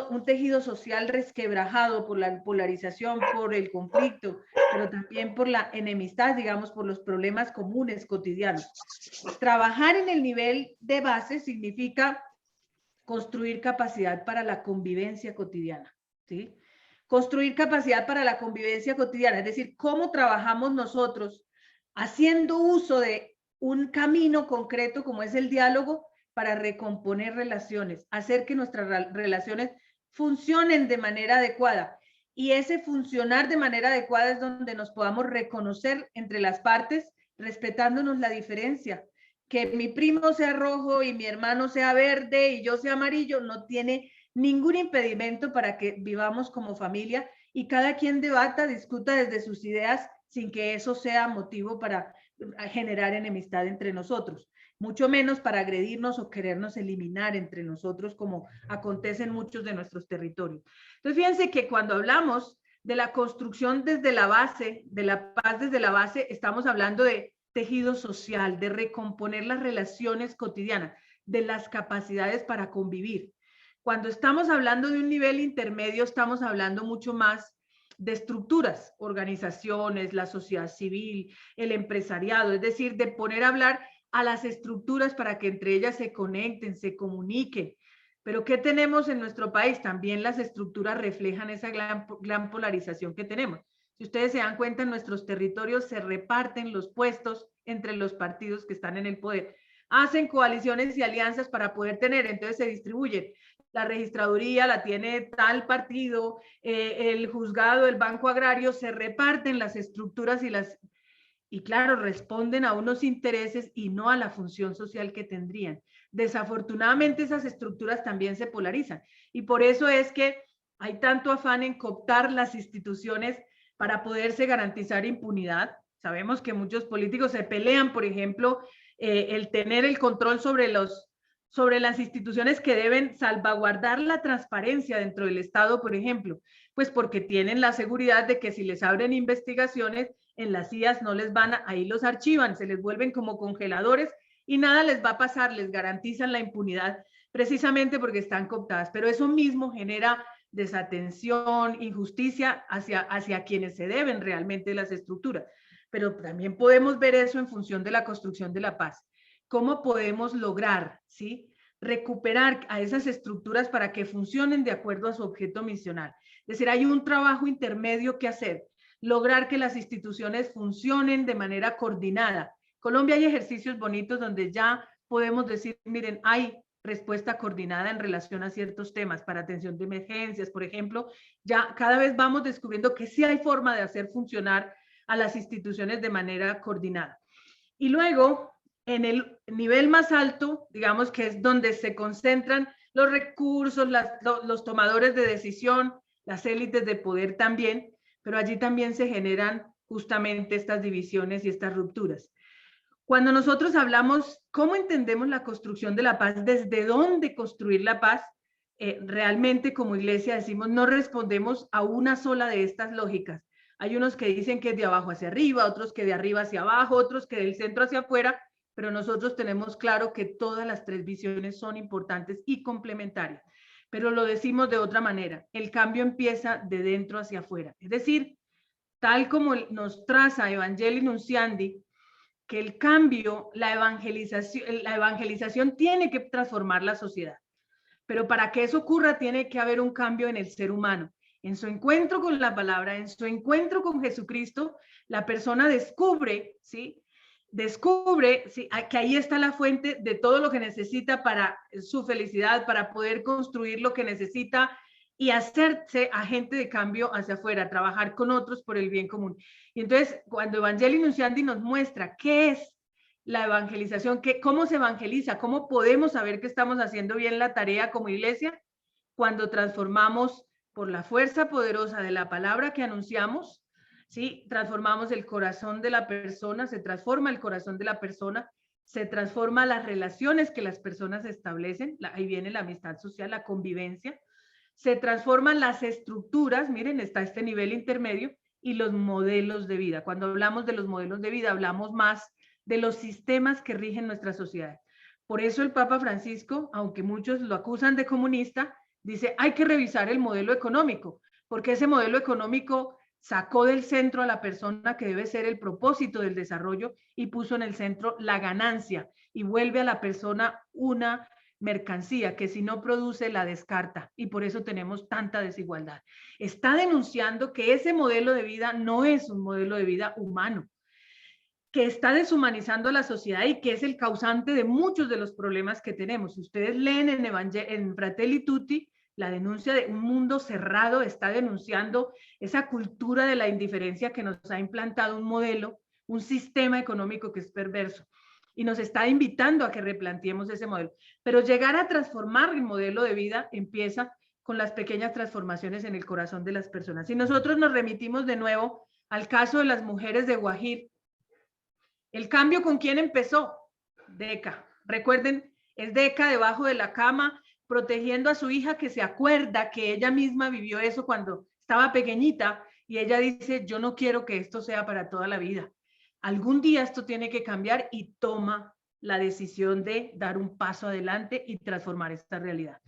un tejido social resquebrajado por la polarización, por el conflicto, pero también por la enemistad, digamos, por los problemas comunes cotidianos. Trabajar en el nivel de base significa construir capacidad para la convivencia cotidiana, ¿sí? Construir capacidad para la convivencia cotidiana, es decir, cómo trabajamos nosotros haciendo uso de un camino concreto como es el diálogo para recomponer relaciones, hacer que nuestras relaciones funcionen de manera adecuada. Y ese funcionar de manera adecuada es donde nos podamos reconocer entre las partes, respetándonos la diferencia. Que mi primo sea rojo y mi hermano sea verde y yo sea amarillo no tiene ningún impedimento para que vivamos como familia y cada quien debata, discuta desde sus ideas sin que eso sea motivo para generar enemistad entre nosotros, mucho menos para agredirnos o querernos eliminar entre nosotros como acontece en muchos de nuestros territorios. Entonces, fíjense que cuando hablamos de la construcción desde la base, de la paz desde la base, estamos hablando de tejido social, de recomponer las relaciones cotidianas, de las capacidades para convivir. Cuando estamos hablando de un nivel intermedio, estamos hablando mucho más de estructuras, organizaciones, la sociedad civil, el empresariado, es decir, de poner a hablar a las estructuras para que entre ellas se conecten, se comuniquen. Pero ¿qué tenemos en nuestro país? También las estructuras reflejan esa gran polarización que tenemos. Si ustedes se dan cuenta, en nuestros territorios se reparten los puestos entre los partidos que están en el poder. Hacen coaliciones y alianzas para poder tener, entonces se distribuyen. La registraduría la tiene tal partido, el juzgado, el banco agrario, se reparten las estructuras y claro, responden a unos intereses y no a la función social que tendrían. Desafortunadamente esas estructuras también se polarizan y por eso es que hay tanto afán en cooptar las instituciones para poderse garantizar impunidad. Sabemos que muchos políticos se pelean, por ejemplo, el tener el control sobre las instituciones que deben salvaguardar la transparencia dentro del Estado, por ejemplo, pues porque tienen la seguridad de que si les abren investigaciones, en las CIAs no les ahí los archivan, se les vuelven como congeladores y nada les va a pasar, les garantizan la impunidad precisamente porque están cooptadas, pero eso mismo genera desatención, injusticia hacia quienes se deben realmente las estructuras. Pero también podemos ver eso en función de la construcción de la paz. ¿Cómo podemos lograr, ¿sí?, recuperar a esas estructuras para que funcionen de acuerdo a su objeto misional? Es decir, hay un trabajo intermedio que hacer, lograr que las instituciones funcionen de manera coordinada. En Colombia hay ejercicios bonitos donde ya podemos decir, miren, hay respuesta coordinada en relación a ciertos temas para atención de emergencias, por ejemplo, ya cada vez vamos descubriendo que sí hay forma de hacer funcionar a las instituciones de manera coordinada. Y luego, en el nivel más alto, digamos que es donde se concentran los recursos, los tomadores de decisión, las élites de poder también, pero allí también se generan justamente estas divisiones y estas rupturas. Cuando nosotros hablamos cómo entendemos la construcción de la paz, desde dónde construir la paz, realmente como iglesia decimos, no respondemos a una sola de estas lógicas. Hay unos que dicen que es de abajo hacia arriba, otros que de arriba hacia abajo, otros que del centro hacia afuera, pero nosotros tenemos claro que todas las tres visiones son importantes y complementarias. Pero lo decimos de otra manera, el cambio empieza de dentro hacia afuera. Es decir, tal como nos traza Evangelii Nunciandi, que el cambio, la evangelización tiene que transformar la sociedad. Pero para que eso ocurra tiene que haber un cambio en el ser humano. En su encuentro con la palabra, en su encuentro con Jesucristo, la persona descubre, ¿sí?, ¿sí?, que ahí está la fuente de todo lo que necesita para su felicidad, para poder construir lo que necesita y hacerse agente de cambio hacia afuera, trabajar con otros por el bien común. Y entonces, cuando Evangelii Nunciandi nos muestra qué es la evangelización. ¿Cómo se evangeliza? ¿Cómo podemos saber que estamos haciendo bien la tarea como iglesia? Cuando transformamos por la fuerza poderosa de la palabra que anunciamos, ¿sí? Transformamos el corazón de la persona, se transforma el corazón de la persona, se transforma las relaciones que las personas establecen, ahí viene la amistad social, la convivencia, se transforman las estructuras, miren, está este nivel intermedio, y los modelos de vida. Cuando hablamos de los modelos de vida, hablamos más de los sistemas que rigen nuestra sociedad. Por eso el Papa Francisco, aunque muchos lo acusan de comunista, dice, hay que revisar el modelo económico, porque ese modelo económico sacó del centro a la persona, que debe ser el propósito del desarrollo, y puso en el centro la ganancia, y vuelve a la persona una mercancía que si no produce la descarta, y por eso tenemos tanta desigualdad. Está denunciando que ese modelo de vida no es un modelo de vida humano, que está deshumanizando a la sociedad y que es el causante de muchos de los problemas que tenemos. Si ustedes leen en Fratelli Tutti, la denuncia de un mundo cerrado está denunciando esa cultura de la indiferencia que nos ha implantado un modelo, un sistema económico que es perverso, y nos está invitando a que replanteemos ese modelo. Pero llegar a transformar el modelo de vida empieza con las pequeñas transformaciones en el corazón de las personas. Si nosotros nos remitimos de nuevo al caso de las mujeres de Guajir, ¿el cambio con quién empezó? Deca. Recuerden, es Deca debajo de la cama, protegiendo a su hija, que se acuerda que ella misma vivió eso cuando estaba pequeñita, y ella dice, yo no quiero que esto sea para toda la vida. Algún día esto tiene que cambiar, y toma la decisión de dar un paso adelante y transformar esta realidad.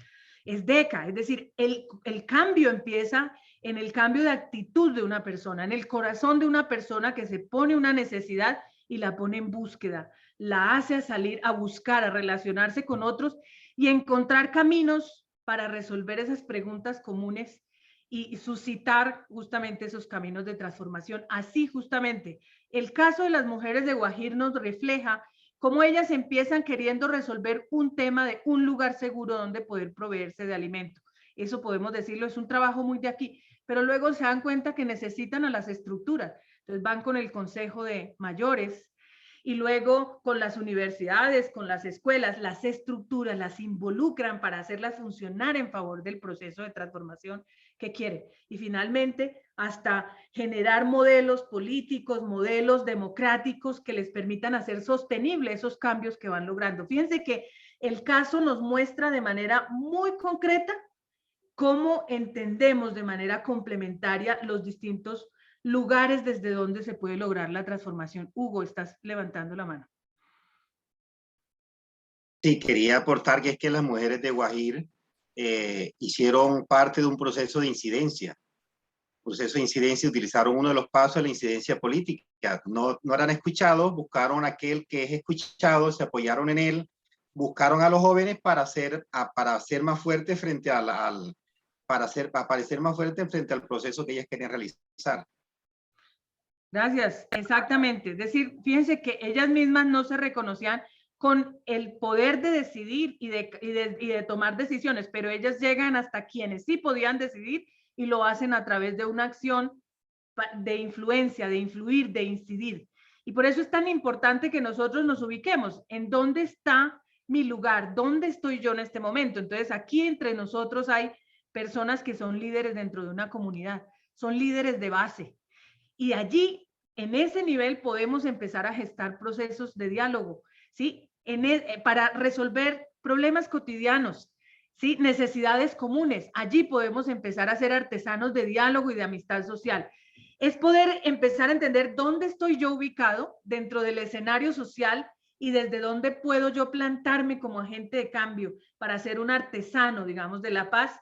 Es Deca, es decir, el cambio empieza en el cambio de actitud de una persona, en el corazón de una persona que se pone una necesidad y la pone en búsqueda, la hace salir a buscar, a relacionarse con otros y encontrar caminos para resolver esas preguntas comunes y suscitar justamente esos caminos de transformación. Así justamente, el caso de las mujeres de Guajir nos refleja cómo ellas empiezan queriendo resolver un tema de un lugar seguro donde poder proveerse de alimento. Eso podemos decirlo, es un trabajo muy de aquí, pero luego se dan cuenta que necesitan a las estructuras. Entonces van con el consejo de mayores y luego con las universidades, con las escuelas, las estructuras, las involucran para hacerlas funcionar en favor del proceso de transformación que quieren. Y finalmente, hasta generar modelos políticos, modelos democráticos que les permitan hacer sostenibles esos cambios que van logrando. Fíjense que el caso nos muestra de manera muy concreta cómo entendemos de manera complementaria los distintos lugares desde donde se puede lograr la transformación. Hugo, estás levantando la mano. Sí, quería aportar que es que las mujeres de Guajir hicieron parte de un proceso de incidencia. Proceso de incidencia, utilizaron uno de los pasos de la incidencia política. No eran escuchados, buscaron a aquel que es escuchado, se apoyaron en él, buscaron a los jóvenes para ser más fuertes frente para parecer más fuertes frente al proceso que ellas querían realizar. Gracias, exactamente. Es decir, fíjense que ellas mismas no se reconocían con el poder de decidir y de tomar decisiones, pero ellas llegan hasta quienes sí podían decidir y lo hacen a través de una acción de influencia, de influir, de incidir. Y por eso es tan importante que nosotros nos ubiquemos en dónde está mi lugar, dónde estoy yo en este momento. Entonces, aquí entre nosotros hay personas que son líderes dentro de una comunidad, son líderes de base. Y allí, en ese nivel, podemos empezar a gestar procesos de diálogo, ¿sí? Para resolver problemas cotidianos, ¿sí? Necesidades comunes. Allí podemos empezar a ser artesanos de diálogo y de amistad social. Es poder empezar a entender dónde estoy yo ubicado dentro del escenario social y desde dónde puedo yo plantarme como agente de cambio para ser un artesano, digamos, de la paz,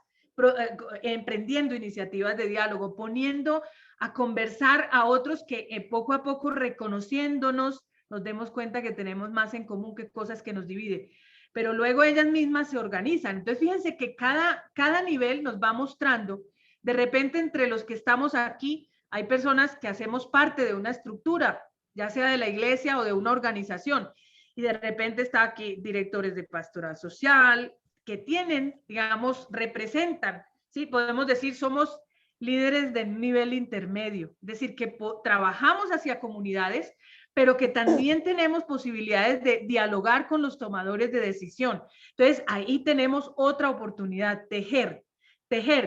emprendiendo iniciativas de diálogo, poniendo a conversar a otros que poco a poco, reconociéndonos, nos demos cuenta que tenemos más en común que cosas que nos dividen. Pero luego ellas mismas se organizan. Entonces, fíjense que cada nivel nos va mostrando, de repente entre los que estamos aquí, hay personas que hacemos parte de una estructura, ya sea de la iglesia o de una organización. Y de repente está aquí directores de pastoral social, que tienen, digamos, representan, ¿sí? Podemos decir, somos líderes de nivel intermedio, es decir, que trabajamos hacia comunidades, pero que también tenemos posibilidades de dialogar con los tomadores de decisión. Entonces, ahí tenemos otra oportunidad, tejer.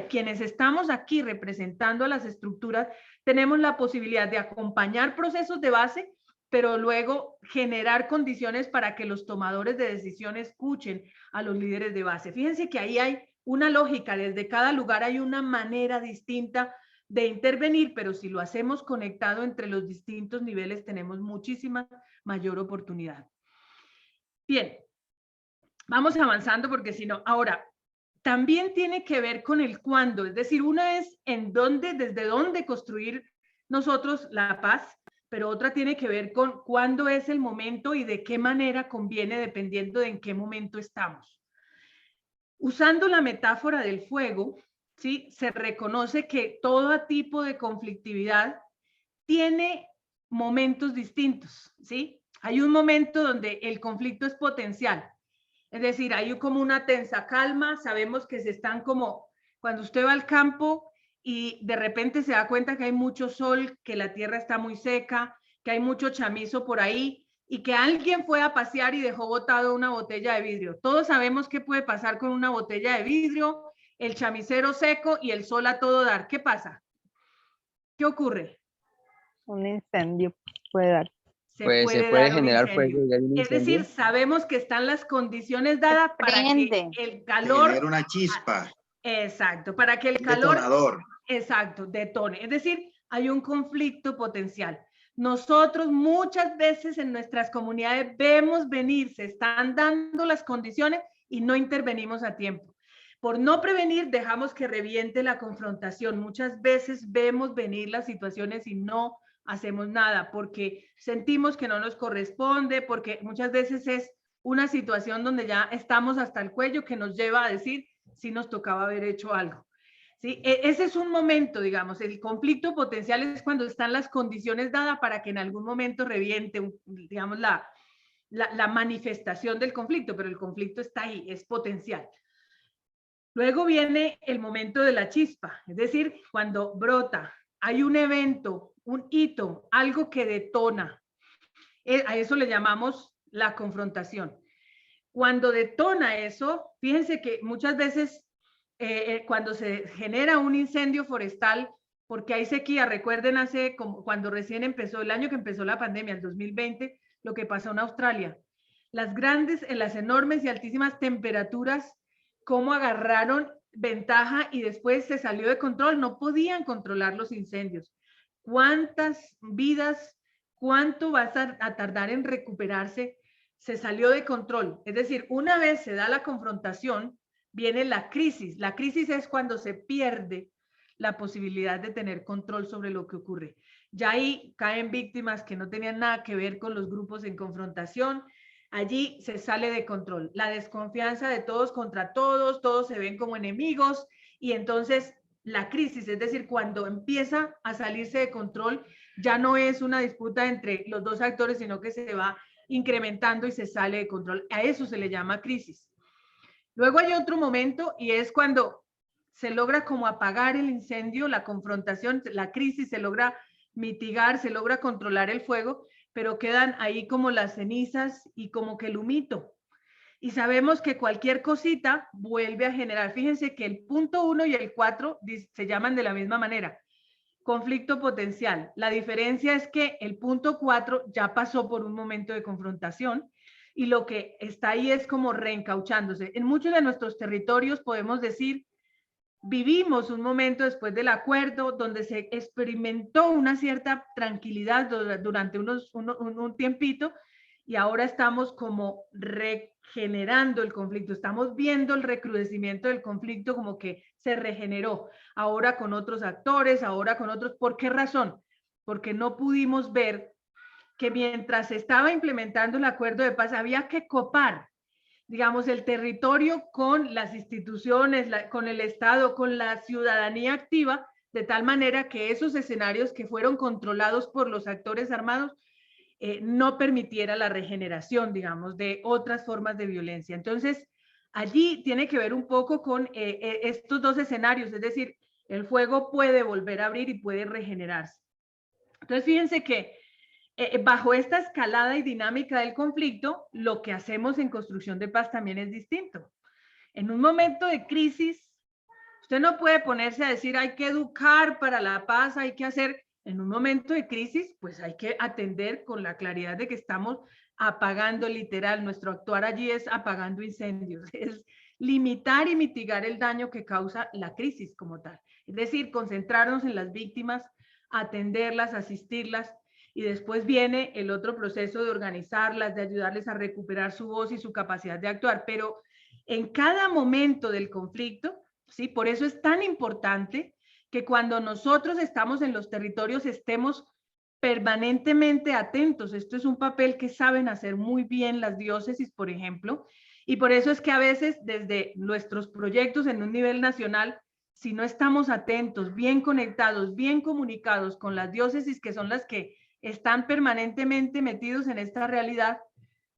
Quienes estamos aquí representando a las estructuras, tenemos la posibilidad de acompañar procesos de base, pero luego generar condiciones para que los tomadores de decisión escuchen a los líderes de base. Fíjense que ahí hay una lógica, desde cada lugar hay una manera distinta de intervenir, pero si lo hacemos conectado entre los distintos niveles, tenemos muchísima mayor oportunidad. Bien, vamos avanzando porque si no, ahora, también tiene que ver con el cuándo, es decir, una es en dónde, desde dónde construir nosotros la paz, pero otra tiene que ver con cuándo es el momento y de qué manera conviene dependiendo de en qué momento estamos. Usando la metáfora del fuego, ¿sí? Se reconoce que todo tipo de conflictividad tiene momentos distintos, ¿sí? Hay un momento donde el conflicto es potencial, es decir, hay como una tensa calma, sabemos que se están como, cuando usted va al campo y de repente se da cuenta que hay mucho sol, que la tierra está muy seca, que hay mucho chamizo por ahí y que alguien fue a pasear y dejó botado una botella de vidrio. Todos sabemos qué puede pasar con una botella de vidrio, el chamicero seco y el sol a todo dar. ¿Qué pasa? ¿Qué ocurre? Un incendio puede dar. Se Pues se puede puede dar un generar incendio. fuego y hay un Es decir, incendio. sabemos que están las condiciones dadas para que Prende. el calor... Genera una chispa. Exacto, para que el Un calor... detonador. Exacto, detone. Es decir, hay un conflicto potencial. Nosotros muchas veces en nuestras comunidades vemos venir, se están dando las condiciones y no intervenimos a tiempo. Por no prevenir, dejamos que reviente la confrontación. Muchas veces vemos venir las situaciones y no hacemos nada porque sentimos que no nos corresponde, porque muchas veces es una situación donde ya estamos hasta el cuello que nos lleva a decir si nos tocaba haber hecho algo. ¿Sí? Ese es un momento, digamos, el conflicto potencial es cuando están las condiciones dadas para que en algún momento reviente, digamos, la manifestación del conflicto, pero el conflicto está ahí, es potencial. Luego viene el momento de la chispa, es decir, cuando brota, hay un evento, un hito, algo que detona. A eso le llamamos la confrontación. Cuando detona eso, fíjense que muchas veces cuando se genera un incendio forestal, porque hay sequía, recuerden cuando recién empezó, el año que empezó la pandemia, el 2020, lo que pasó en Australia. Las enormes y altísimas temperaturas, cómo agarraron ventaja y después se salió de control, no podían controlar los incendios. ¿Cuántas vidas, cuánto va a tardar en recuperarse? Se salió de control. Es decir, una vez se da la confrontación, viene la crisis. La crisis es cuando se pierde la posibilidad de tener control sobre lo que ocurre. Ya ahí caen víctimas que no tenían nada que ver con los grupos en confrontación. Allí se sale de control. La desconfianza de todos contra todos, todos se ven como enemigos y entonces la crisis, es decir, cuando empieza a salirse de control, ya no es una disputa entre los dos actores, sino que se va incrementando y se sale de control. A eso se le llama crisis. Luego hay otro momento y es cuando se logra como apagar el incendio, la confrontación, la crisis, se logra mitigar, se logra controlar el fuego, pero quedan ahí como las cenizas y como que el humito. Y sabemos que cualquier cosita vuelve a generar. Fíjense que el punto 1 y el 4 se llaman de la misma manera. Conflicto potencial. La diferencia es que el punto 4 ya pasó por un momento de confrontación y lo que está ahí es como reencauchándose. En muchos de nuestros territorios podemos decir, vivimos un momento después del acuerdo donde se experimentó una cierta tranquilidad durante un tiempito y ahora estamos como regenerando el conflicto, estamos viendo el recrudecimiento del conflicto como que se regeneró, ahora con otros actores, ahora con otros. ¿Por qué razón? Porque no pudimos ver que mientras se estaba implementando el acuerdo de paz había que copar, digamos, el territorio con las instituciones, con el Estado, con la ciudadanía activa, de tal manera que esos escenarios que fueron controlados por los actores armados no permitiera la regeneración, digamos, de otras formas de violencia. Entonces, allí tiene que ver un poco con estos dos escenarios, es decir, el fuego puede volver a abrir y puede regenerarse. Entonces, fíjense que bajo esta escalada y dinámica del conflicto, lo que hacemos en construcción de paz también es distinto. En un momento de crisis, usted no puede ponerse a decir hay que educar para la paz, hay que hacer. En un momento de crisis, pues hay que atender con la claridad de que estamos apagando literal. Nuestro actuar allí es apagando incendios, es limitar y mitigar el daño que causa la crisis como tal. Es decir, concentrarnos en las víctimas, atenderlas, asistirlas, y después viene el otro proceso de organizarlas, de ayudarles a recuperar su voz y su capacidad de actuar. Pero en cada momento del conflicto, ¿sí? Por eso es tan importante que cuando nosotros estamos en los territorios estemos permanentemente atentos. Esto es un papel que saben hacer muy bien las diócesis, por ejemplo, y por eso es que a veces desde nuestros proyectos en un nivel nacional, si no estamos atentos, bien conectados, bien comunicados con las diócesis, que son las que están permanentemente metidos en esta realidad,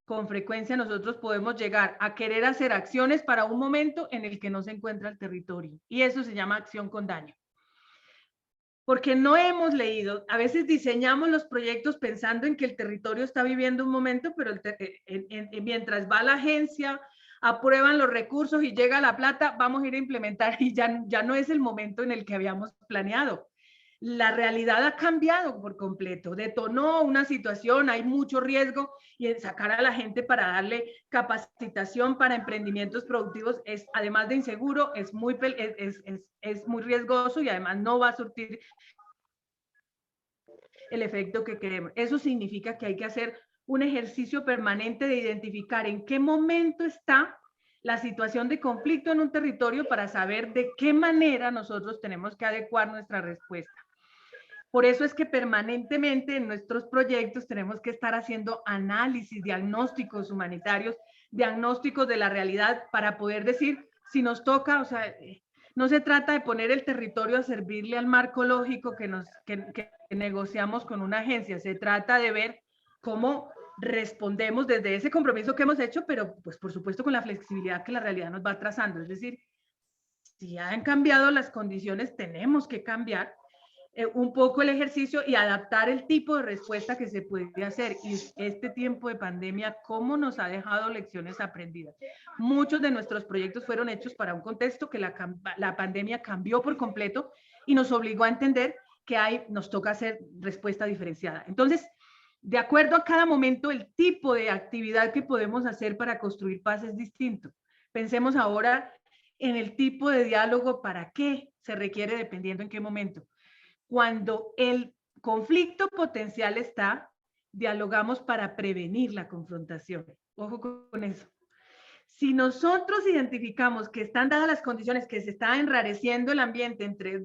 con frecuencia nosotros podemos llegar a querer hacer acciones para un momento en el que no se encuentra el territorio. Y eso se llama acción con daño. Porque no hemos leído, a veces diseñamos los proyectos pensando en que el territorio está viviendo un momento, pero mientras va la agencia, aprueban los recursos y llega la plata, vamos a ir a implementar y ya no es el momento en el que habíamos planeado. La realidad ha cambiado por completo, detonó una situación, hay mucho riesgo y en sacar a la gente para darle capacitación para emprendimientos productivos es, además de inseguro, es muy riesgoso y además no va a surtir el efecto que queremos. Eso significa que hay que hacer un ejercicio permanente de identificar en qué momento está la situación de conflicto en un territorio para saber de qué manera nosotros tenemos que adecuar nuestra respuesta. Por eso es que permanentemente en nuestros proyectos tenemos que estar haciendo análisis, diagnósticos humanitarios, diagnósticos de la realidad para poder decir si nos toca, o sea, no se trata de poner el territorio a servirle al marco lógico que negociamos con una agencia, se trata de ver cómo respondemos desde ese compromiso que hemos hecho, pero pues por supuesto con la flexibilidad que la realidad nos va trazando. Es decir, si han cambiado las condiciones, tenemos que cambiar un poco el ejercicio y adaptar el tipo de respuesta que se puede hacer. Y este tiempo de pandemia, ¿cómo nos ha dejado lecciones aprendidas? Muchos de nuestros proyectos fueron hechos para un contexto que la pandemia cambió por completo y nos obligó a entender que nos toca hacer respuesta diferenciada. Entonces, de acuerdo a cada momento, el tipo de actividad que podemos hacer para construir paz es distinto. Pensemos ahora en el tipo de diálogo, para qué se requiere dependiendo en qué momento. Cuando el conflicto potencial está, dialogamos para prevenir la confrontación. Ojo con eso. Si nosotros identificamos que están dadas las condiciones, que se está enrareciendo el ambiente entre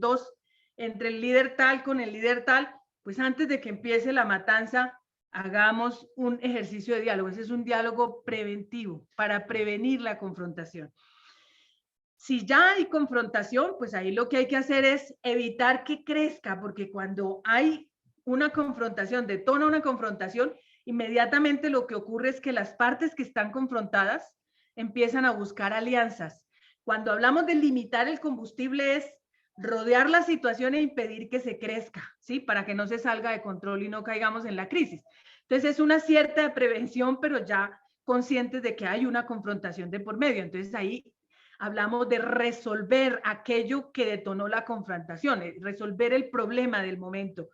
el líder tal con el líder tal, pues antes de que empiece la matanza, hagamos un ejercicio de diálogo. Ese es un diálogo preventivo para prevenir la confrontación. Si ya hay confrontación, pues ahí lo que hay que hacer es evitar que crezca, porque cuando hay una confrontación, detona una confrontación, inmediatamente lo que ocurre es que las partes que están confrontadas empiezan a buscar alianzas. Cuando hablamos de limitar el combustible es rodear la situación e impedir que se crezca, ¿sí? Para que no se salga de control y no caigamos en la crisis. Entonces es una cierta prevención, pero ya conscientes de que hay una confrontación de por medio. Entonces ahí hablamos de resolver aquello que detonó la confrontación, resolver el problema del momento,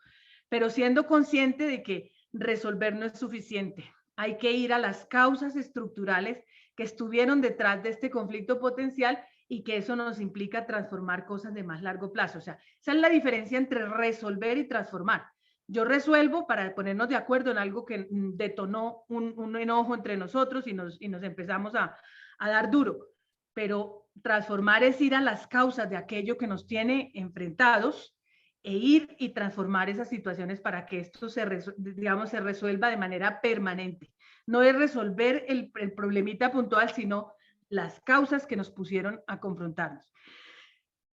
pero siendo consciente de que resolver no es suficiente. Hay que ir a las causas estructurales que estuvieron detrás de este conflicto potencial y que eso nos implica transformar cosas de más largo plazo. O sea, esa es la diferencia entre resolver y transformar. Yo resuelvo para ponernos de acuerdo en algo que detonó un enojo entre nosotros y nos empezamos a dar duro. Pero transformar es ir a las causas de aquello que nos tiene enfrentados e ir y transformar esas situaciones para que esto se resuelva de manera permanente. No es resolver el problemita puntual, sino las causas que nos pusieron a confrontarnos.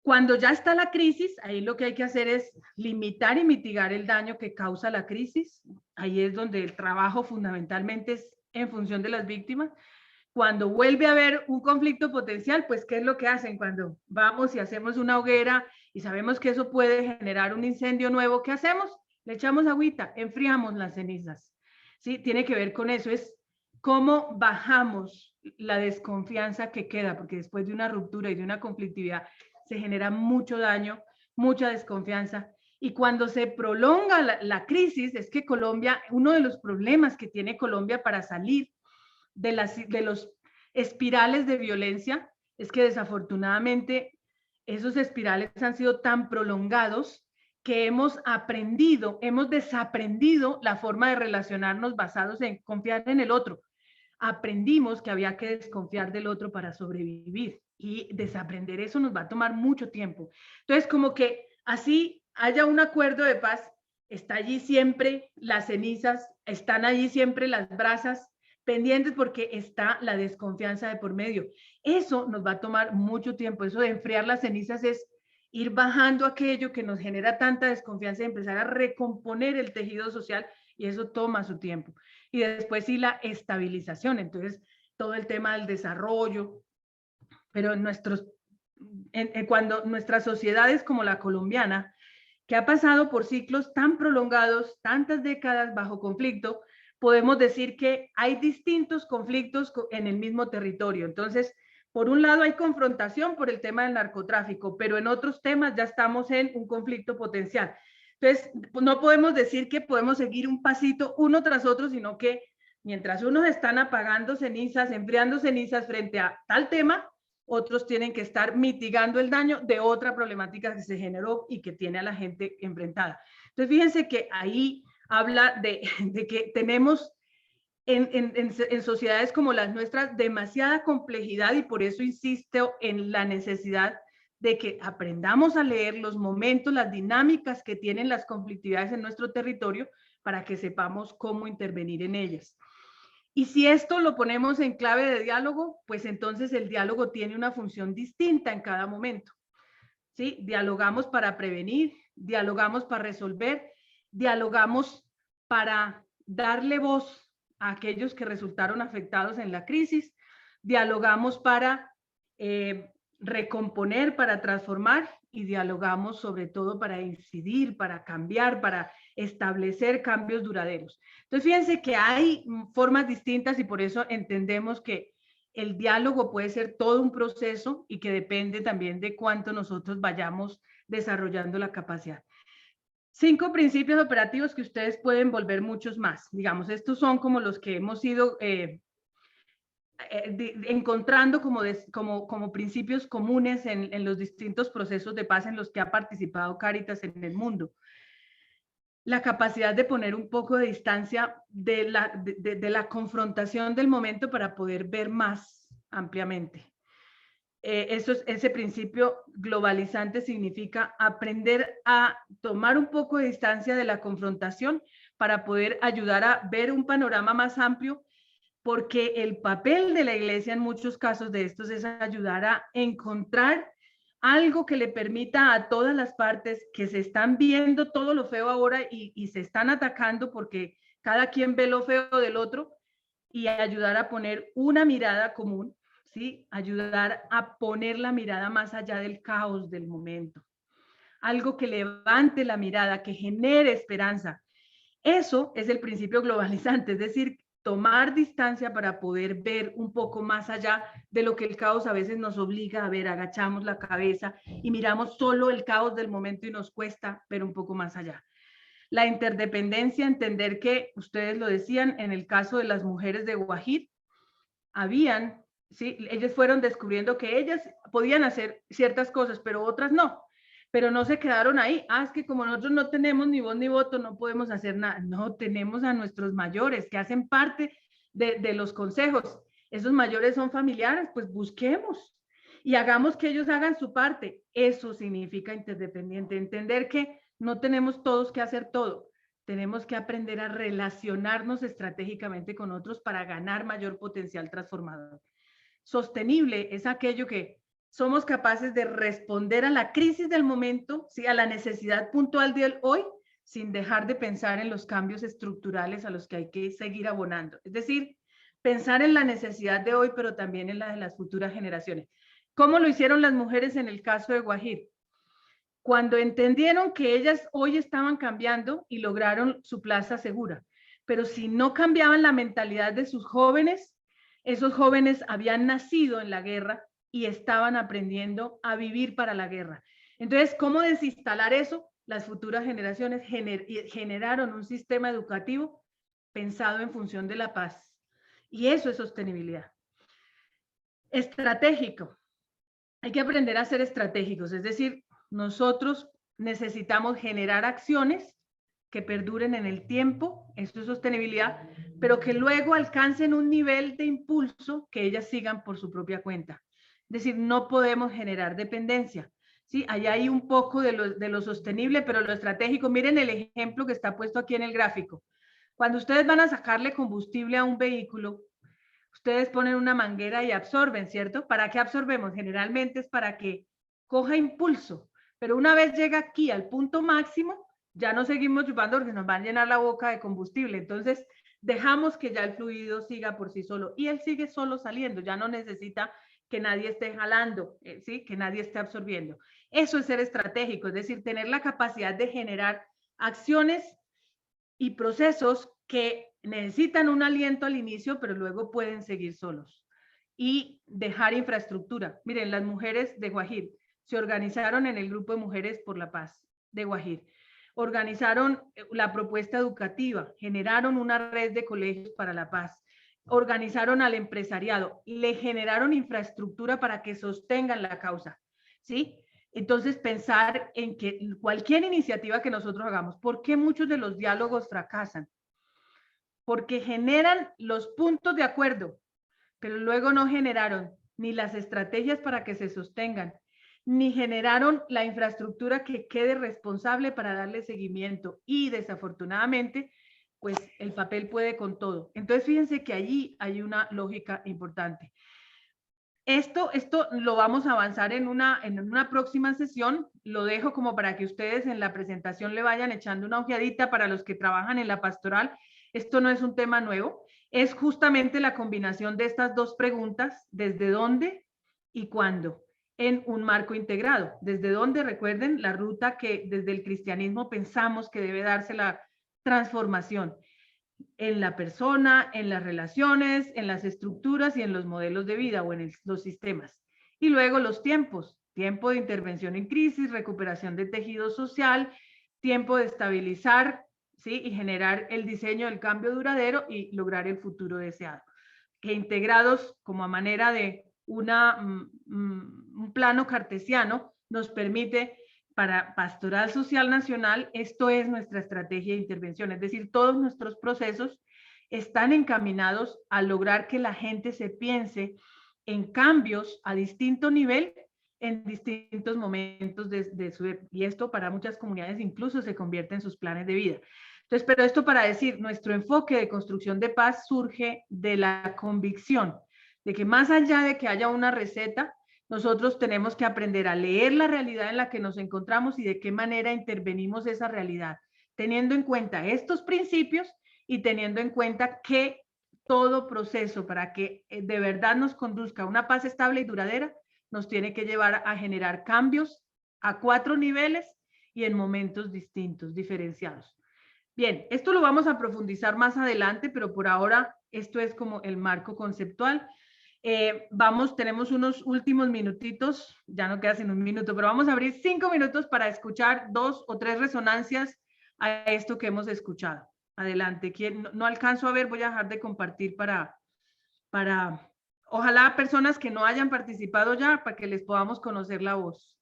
Cuando ya está la crisis, ahí lo que hay que hacer es limitar y mitigar el daño que causa la crisis. Ahí es donde el trabajo fundamentalmente es en función de las víctimas. Cuando vuelve a haber un conflicto potencial, pues ¿qué es lo que hacen? Cuando vamos y hacemos una hoguera y sabemos que eso puede generar un incendio nuevo, ¿qué hacemos? le echamos agüita, enfriamos las cenizas. ¿Sí? Tiene que ver con eso, es cómo bajamos la desconfianza que queda, porque después de una ruptura y de una conflictividad se genera mucho daño, mucha desconfianza. Y cuando se prolonga la crisis, es que Colombia, uno de los problemas que tiene Colombia para salir de los espirales de violencia, es que desafortunadamente esos espirales han sido tan prolongados que hemos desaprendido la forma de relacionarnos basados en confiar en el otro. Aprendimos que había que desconfiar del otro para sobrevivir, y desaprender eso nos va a tomar mucho tiempo. Entonces, como que así haya un acuerdo de paz, está allí siempre las cenizas, están allí siempre las brasas pendientes porque está la desconfianza de por medio. Eso nos va a tomar mucho tiempo. Eso de enfriar las cenizas es ir bajando aquello que nos genera tanta desconfianza y empezar a recomponer el tejido social, y eso toma su tiempo. Y después sí la estabilización, entonces todo el tema del desarrollo, pero cuando nuestras sociedades como la colombiana, que ha pasado por ciclos tan prolongados, tantas décadas bajo conflicto, podemos decir que hay distintos conflictos en el mismo territorio. Entonces, por un lado hay confrontación por el tema del narcotráfico, pero en otros temas ya estamos en un conflicto potencial. Entonces, no podemos decir que podemos seguir un pasito uno tras otro, sino que mientras unos están apagando cenizas, enfriando cenizas frente a tal tema, otros tienen que estar mitigando el daño de otra problemática que se generó y que tiene a la gente enfrentada. Entonces, fíjense que ahí habla de que tenemos en sociedades como las nuestras demasiada complejidad, y por eso insisto en la necesidad de que aprendamos a leer los momentos, las dinámicas que tienen las conflictividades en nuestro territorio para que sepamos cómo intervenir en ellas. Y si esto lo ponemos en clave de diálogo, pues entonces el diálogo tiene una función distinta en cada momento. ¿Sí? Dialogamos para prevenir, dialogamos para resolver, dialogamos para darle voz a aquellos que resultaron afectados en la crisis, dialogamos para recomponer, para transformar, y dialogamos sobre todo para incidir, para cambiar, para establecer cambios duraderos. Entonces, fíjense que hay formas distintas, y por eso entendemos que el diálogo puede ser todo un proceso y que depende también de cuánto nosotros vayamos desarrollando la capacidad. 5 principios operativos que ustedes pueden volver muchos más. Digamos, estos son como los que hemos ido encontrando como principios comunes en los distintos procesos de paz en los que ha participado Cáritas en el mundo. La capacidad de poner un poco de distancia de la confrontación del momento para poder ver más ampliamente. Ese principio globalizante significa aprender a tomar un poco de distancia de la confrontación para poder ayudar a ver un panorama más amplio, porque el papel de la iglesia en muchos casos de estos es ayudar a encontrar algo que le permita a todas las partes que se están viendo todo lo feo ahora y se están atacando porque cada quien ve lo feo del otro, y ayudar a poner una mirada común, ¿sí? Ayudar a poner la mirada más allá del caos del momento. Algo que levante la mirada, que genere esperanza. Eso es el principio globalizante, es decir, tomar distancia para poder ver un poco más allá de lo que el caos a veces nos obliga a ver. Agachamos la cabeza y miramos solo el caos del momento y nos cuesta ver un poco más allá. La interdependencia, entender que, ustedes lo decían, en el caso de las mujeres de Guajir, ¿sí? Ellas fueron descubriendo que ellas podían hacer ciertas cosas, pero otras no. Pero no se quedaron ahí. Es que como nosotros no tenemos ni voz ni voto, no podemos hacer nada. No, tenemos a nuestros mayores que hacen parte de los consejos. Esos mayores son familiares, pues busquemos y hagamos que ellos hagan su parte. Eso significa interdependiente, entender que no tenemos todos que hacer todo. Tenemos que aprender a relacionarnos estratégicamente con otros para ganar mayor potencial transformador. Sostenible es aquello que somos capaces de responder a la crisis del momento, ¿sí? A la necesidad puntual del hoy, sin dejar de pensar en los cambios estructurales a los que hay que seguir abonando. Es decir, pensar en la necesidad de hoy, pero también en la de las futuras generaciones. ¿Cómo lo hicieron las mujeres en el caso de Guajir? cuando entendieron que ellas hoy estaban cambiando y lograron su plaza segura. Pero si no cambiaban la mentalidad de sus jóvenes, esos jóvenes habían nacido en la guerra y estaban aprendiendo a vivir para la guerra. Entonces, ¿cómo desinstalar eso? Las futuras generaciones generaron un sistema educativo pensado en función de la paz. Y eso es sostenibilidad. Estratégico. Hay que aprender a ser estratégicos, es decir, nosotros necesitamos generar acciones que perduren en el tiempo, esto es sostenibilidad, pero que luego alcancen un nivel de impulso que ellas sigan por su propia cuenta. Es decir, no podemos generar dependencia. Sí, allá hay un poco de lo sostenible, pero lo estratégico. Miren el ejemplo que está puesto aquí en el gráfico. Cuando ustedes van a sacarle combustible a un vehículo, ustedes ponen una manguera y absorben, ¿cierto? ¿Para qué absorbemos? Generalmente es para que coja impulso, pero una vez llega aquí al punto máximo, ya no seguimos chupando porque nos van a llenar la boca de combustible. Entonces, dejamos que ya el fluido siga por sí solo y él sigue solo saliendo, ya no necesita que nadie esté jalando, ¿sí? Que nadie esté absorbiendo. Eso es ser estratégico, es decir, tener la capacidad de generar acciones y procesos que necesitan un aliento al inicio, pero luego pueden seguir solos. Y dejar infraestructura. Miren, las mujeres de Guajir se organizaron en el Grupo de Mujeres por la Paz de Guajir. Organizaron la propuesta educativa, generaron una red de colegios para la paz, organizaron al empresariado, le generaron infraestructura para que sostengan la causa, ¿sí? Entonces, pensar en que cualquier iniciativa que nosotros hagamos, ¿por qué muchos de los diálogos fracasan? Porque generan los puntos de acuerdo, pero luego no generaron ni las estrategias para que se sostengan, ni generaron la infraestructura que quede responsable para darle seguimiento. Y desafortunadamente, pues el papel puede con todo. Entonces, fíjense que allí hay una lógica importante. Esto lo vamos a avanzar en una próxima sesión. Lo dejo como para que ustedes en la presentación le vayan echando una ojeadita para los que trabajan en la pastoral. Esto no es un tema nuevo. Es justamente la combinación de estas dos preguntas, ¿desde dónde y cuándo? En un marco integrado. ¿Desde dónde? Recuerden la ruta que desde el cristianismo pensamos que debe darse la transformación en la persona, en las relaciones, en las estructuras y en los modelos de vida o en los sistemas. Y luego los tiempos, tiempo de intervención en crisis, recuperación de tejido social, tiempo de estabilizar, ¿sí? Y generar el diseño del cambio duradero y lograr el futuro deseado. Que integrados como a manera de un plano cartesiano nos permite para Pastoral Social Nacional, esto es nuestra estrategia de intervención, es decir, todos nuestros procesos están encaminados a lograr que la gente se piense en cambios a distinto nivel en distintos momentos de su vida. Y esto para muchas comunidades incluso se convierte en sus planes de vida. Entonces, pero esto para decir, nuestro enfoque de construcción de paz surge de la convicción de que más allá de que haya una receta, nosotros tenemos que aprender a leer la realidad en la que nos encontramos y de qué manera intervenimos esa realidad, teniendo en cuenta estos principios y teniendo en cuenta que todo proceso para que de verdad nos conduzca a una paz estable y duradera, nos tiene que llevar a generar cambios a 4 niveles y en momentos distintos, diferenciados. Bien, esto lo vamos a profundizar más adelante, pero por ahora esto es como el marco conceptual. Tenemos unos últimos minutitos, ya no queda sino un minuto, pero vamos a abrir 5 minutos para escuchar 2 o 3 resonancias a esto que hemos escuchado. Adelante, no alcanzo a ver, voy a dejar de compartir para ojalá personas que no hayan participado ya, para que les podamos conocer la voz.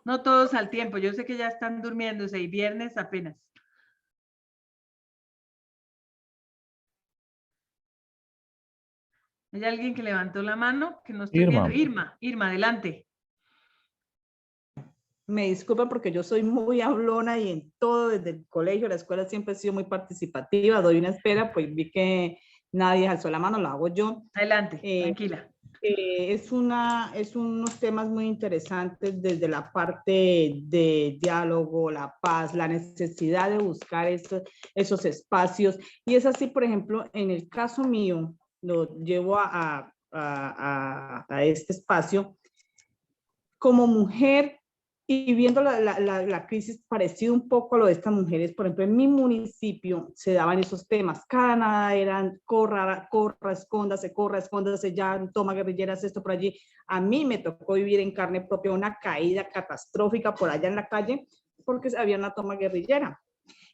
No todos al tiempo, yo sé que ya están durmiéndose y viernes apenas. ¿Hay alguien que levantó la mano? Que no estoy viendo. Irma, adelante. Me disculpa porque yo soy muy hablona y en todo, desde el colegio, la escuela siempre he sido muy participativa, doy una espera, pues vi que nadie alzó la mano, lo hago yo. Adelante, tranquila. es unos temas muy interesantes desde la parte de diálogo, la paz, la necesidad de buscar esos espacios. Y es así, por ejemplo, en el caso mío, lo llevo a este espacio como mujer y viendo la crisis parecido un poco a lo de estas mujeres. Por ejemplo, en mi municipio se daban esos temas. Cada nada eran corra, escóndase, ya toma guerrilleras, esto por allí. A mí me tocó vivir en carne propia una caída catastrófica por allá en la calle porque había una toma guerrillera.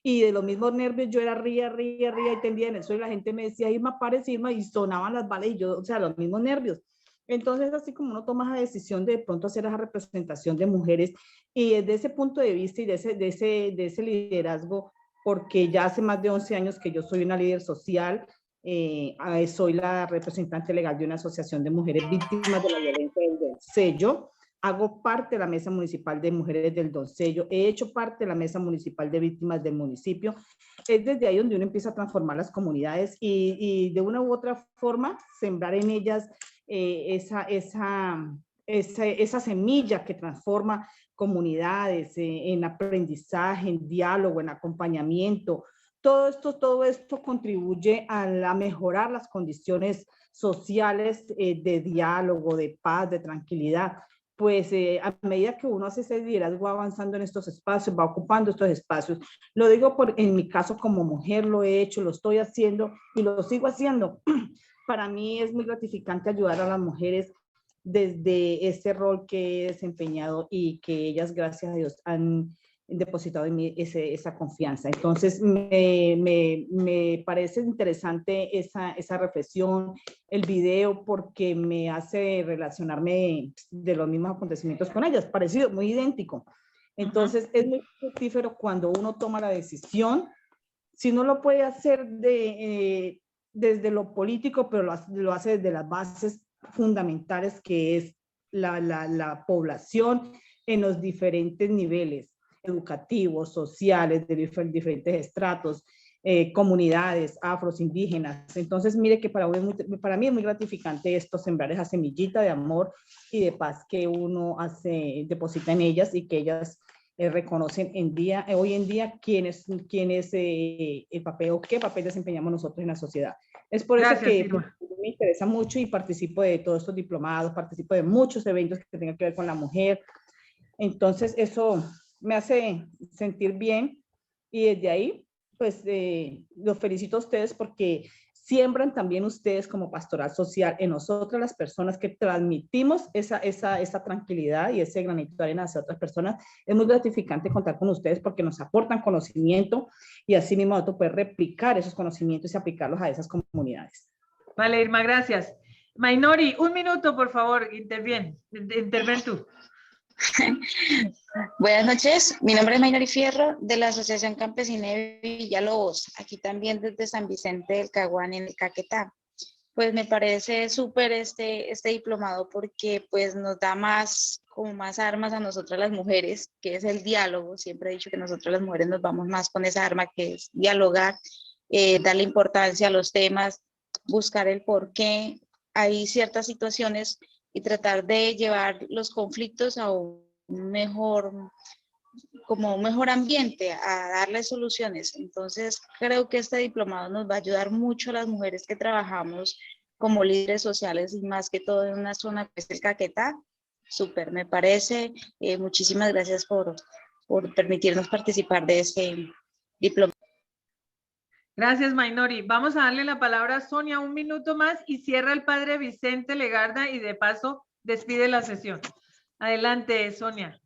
Y de los mismos nervios yo era ría y tendía en el suelo y la gente me decía, Irma, párese, Irma, y sonaban las balas y yo, o sea, los mismos nervios. Entonces, así como uno toma la decisión de pronto hacer esa representación de mujeres y desde ese punto de vista y de ese liderazgo, porque ya hace más de 11 años que yo soy una líder social, soy la representante legal de una asociación de mujeres víctimas de la violencia del Doncello, hago parte de la Mesa Municipal de Mujeres del Doncello, he hecho parte de la Mesa Municipal de Víctimas del municipio. Es desde ahí donde uno empieza a transformar las comunidades y de una u otra forma sembrar en ellas esa semilla que transforma comunidades en aprendizaje, en diálogo, en acompañamiento. Todo esto contribuye a mejorar las condiciones sociales de diálogo, de paz, de tranquilidad. Pues a medida que uno hace ese liderazgo va avanzando en estos espacios, va ocupando estos espacios. Lo digo en mi caso como mujer, lo he hecho, lo estoy haciendo y lo sigo haciendo. Para mí es muy gratificante ayudar a las mujeres desde ese rol que he desempeñado y que ellas, gracias a Dios, han depositado en mí esa confianza. Entonces, me parece interesante esa reflexión, el video, porque me hace relacionarme de los mismos acontecimientos con ellas, parecido, muy idéntico. Entonces, es muy fructífero cuando uno toma la decisión, si no lo puede hacer desde lo político, pero lo hace desde las bases fundamentales, que es la población en los diferentes niveles educativos, sociales, de diferentes estratos, comunidades, afros, indígenas. Entonces, mire que para mí es muy gratificante esto, sembrar esa semillita de amor y de paz que uno deposita en ellas y que ellas reconocen hoy en día quién es el papel o qué papel desempeñamos nosotros en la sociedad. Es por eso que me interesa mucho y participo de todos estos diplomados, participo de muchos eventos que tengan que ver con la mujer. Entonces, eso me hace sentir bien y desde ahí, pues, los felicito a ustedes porque siembran también ustedes como pastoral social en nosotras las personas que transmitimos esa tranquilidad y ese granito de arena hacia otras personas. Es muy gratificante contar con ustedes porque nos aportan conocimiento y así mismo nosotros poder replicar esos conocimientos y aplicarlos a esas comunidades. Vale, Irma, gracias. Mainori, un minuto, por favor, interven tú. Buenas noches, mi nombre es Mainori Fierro de la Asociación Campesina de Villalobos, aquí también desde San Vicente del Caguán en el Caquetá. Pues me parece súper este diplomado porque pues nos da más armas a nosotras las mujeres, que es el diálogo. Siempre he dicho que nosotras las mujeres nos vamos más con esa arma que es dialogar, darle importancia a los temas, buscar el por qué hay ciertas situaciones y tratar de llevar los conflictos a un mejor ambiente, a darle soluciones. Entonces, creo que este diplomado nos va a ayudar mucho a las mujeres que trabajamos como líderes sociales y más que todo en una zona que es el Caquetá. Súper, me parece. Muchísimas gracias por permitirnos participar de este diplomado. Gracias, Mainori. Vamos a darle la palabra a Sonia un minuto más y cierra el padre Vicente Legarda y de paso despide la sesión. Adelante, Sonia.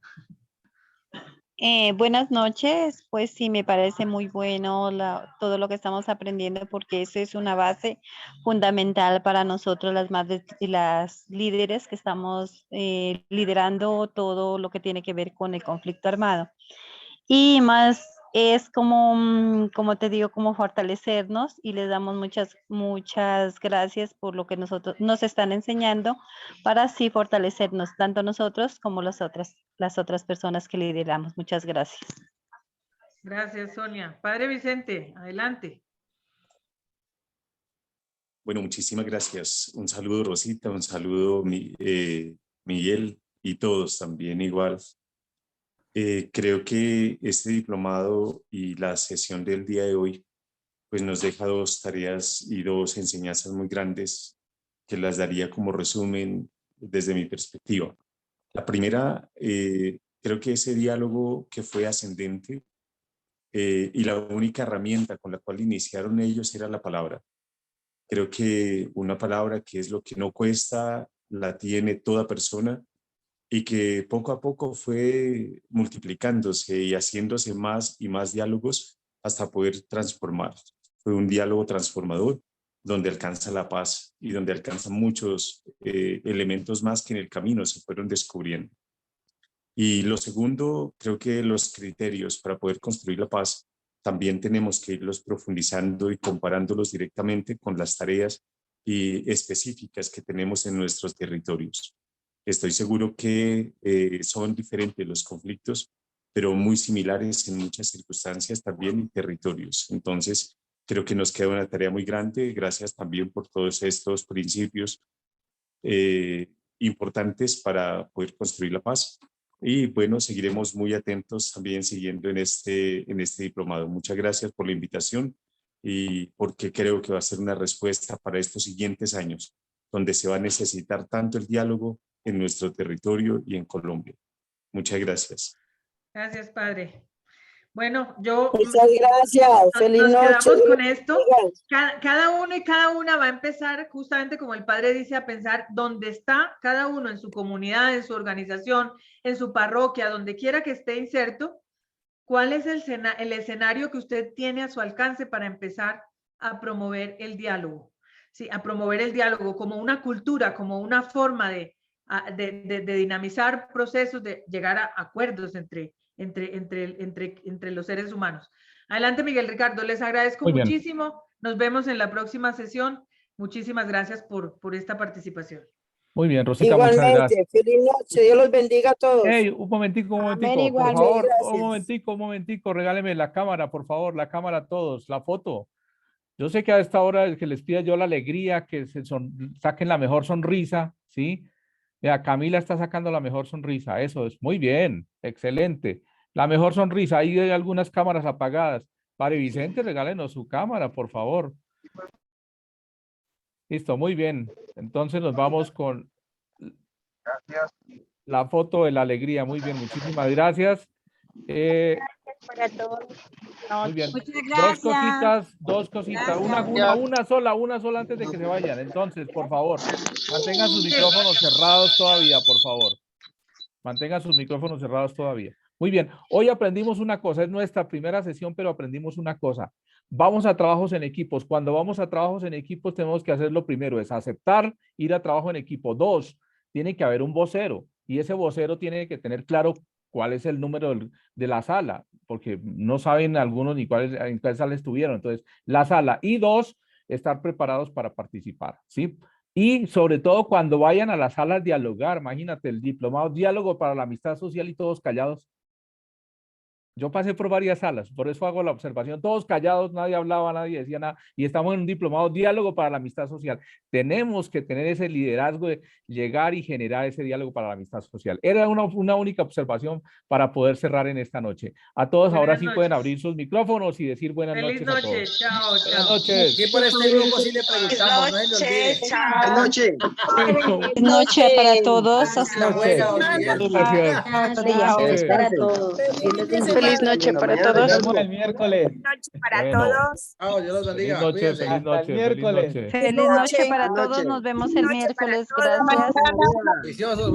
Buenas noches, pues sí, me parece muy bueno todo lo que estamos aprendiendo porque eso es una base fundamental para nosotros las madres y las líderes que estamos liderando todo lo que tiene que ver con el conflicto armado. Y más es como te digo, como fortalecernos y les damos muchas gracias por lo que nos están enseñando para así fortalecernos, tanto nosotros como las otras personas que lideramos. Muchas gracias. Gracias, Sonia. Padre Vicente, adelante. Bueno, muchísimas gracias. Un saludo, Rosita, un saludo, Miguel, y todos también igual. Creo que este diplomado y la sesión del día de hoy pues nos deja dos tareas y dos enseñanzas muy grandes que las daría como resumen desde mi perspectiva. La primera, creo que ese diálogo que fue ascendente y la única herramienta con la cual iniciaron ellos era la palabra. Creo que una palabra que es lo que no cuesta, la tiene toda persona y que poco a poco fue multiplicándose y haciéndose más y más diálogos hasta poder transformar. Fue un diálogo transformador donde alcanza la paz y donde alcanza muchos elementos más que en el camino se fueron descubriendo. Y lo segundo, creo que los criterios para poder construir la paz también tenemos que irlos profundizando y comparándolos directamente con las tareas específicas que tenemos en nuestros territorios. Estoy seguro que son diferentes los conflictos, pero muy similares en muchas circunstancias también y territorios. Entonces, creo que nos queda una tarea muy grande. Gracias también por todos estos principios importantes para poder construir la paz. Y bueno, seguiremos muy atentos también siguiendo en este diplomado. Muchas gracias por la invitación y porque creo que va a ser una respuesta para estos siguientes años, donde se va a necesitar tanto el diálogo en nuestro territorio y en Colombia. Muchas gracias. Gracias, padre. Bueno, yo... Muchas gracias. Feliz nos noche. quedamos con esto. Cada uno y cada una va a empezar, justamente como el padre dice, a pensar dónde está cada uno en su comunidad, en su organización, en su parroquia, donde quiera que esté inserto, cuál es el escenario que usted tiene a su alcance para empezar a promover el diálogo. Sí, a promover el diálogo como una cultura, como una forma de dinamizar procesos, de llegar a acuerdos entre los seres humanos. Adelante, Miguel Ricardo, les agradezco muchísimo. Nos vemos en la próxima sesión. Muchísimas gracias por esta participación. Muy bien, Rosita, igualmente, muchas gracias. Feliz noche, Dios los bendiga a todos. Hey, un momentico, Amén, por favor, gracias. un momentico, regáleme la cámara, por favor, la cámara a todos, la foto. Yo sé que a esta hora es que les pida yo la alegría, que saquen la mejor sonrisa, ¿sí? Mira, Camila está sacando la mejor sonrisa, eso es muy bien, excelente. La mejor sonrisa, ahí hay algunas cámaras apagadas. Padre Vicente, regálenos su cámara, por favor. Listo, muy bien. Entonces nos vamos con la foto de la alegría. Muy bien, muchísimas gracias. Gracias para todos. Muy bien. Muchas gracias. Dos cositas. Gracias. Una sola antes de que se vayan. Entonces, por favor, mantengan sus micrófonos cerrados todavía, por favor. Mantengan sus micrófonos cerrados todavía. Muy bien. Hoy aprendimos una cosa. Es nuestra primera sesión, pero aprendimos una cosa. Vamos a trabajos en equipos. Cuando vamos a trabajos en equipos, tenemos que hacer lo primero, es aceptar ir a trabajo en equipo. 2, tiene que haber un vocero. Y ese vocero tiene que tener claro cuál es el número de la sala, porque no saben algunos ni en cuál sala estuvieron. Entonces, la sala. Y 2, estar preparados para participar, ¿sí? Y sobre todo cuando vayan a las salas dialogar, imagínate, el diplomado Diálogo para la Amistad Social y todos callados. Yo pasé por varias salas, por eso hago la observación, todos callados, nadie hablaba, nadie decía nada, y estamos en un diplomado Diálogo para la Amistad Social. Tenemos que tener ese liderazgo de llegar y generar ese diálogo para la amistad social. Era una única observación para poder cerrar en esta noche. A todos ahora sí pueden abrir sus micrófonos y decir buenas noches a todos. Feliz noche, chao, chao. Buenas noches. Y por este grupo sí le preguntamos, no se le olvide. Buenas noches. Buenas noches para todos. Hasta luego. Gracias. Para todos. Feliz noche para todos. Nos vemos el miércoles. Feliz noche para Bueno. todos. Chao, Dios los bendiga. Feliz noche, Cuídense. feliz noche, miércoles. feliz noche. Feliz noche para Buenas todos. noches. Nos vemos el Feliz noche para miércoles. todos. Gracias. Delicioso.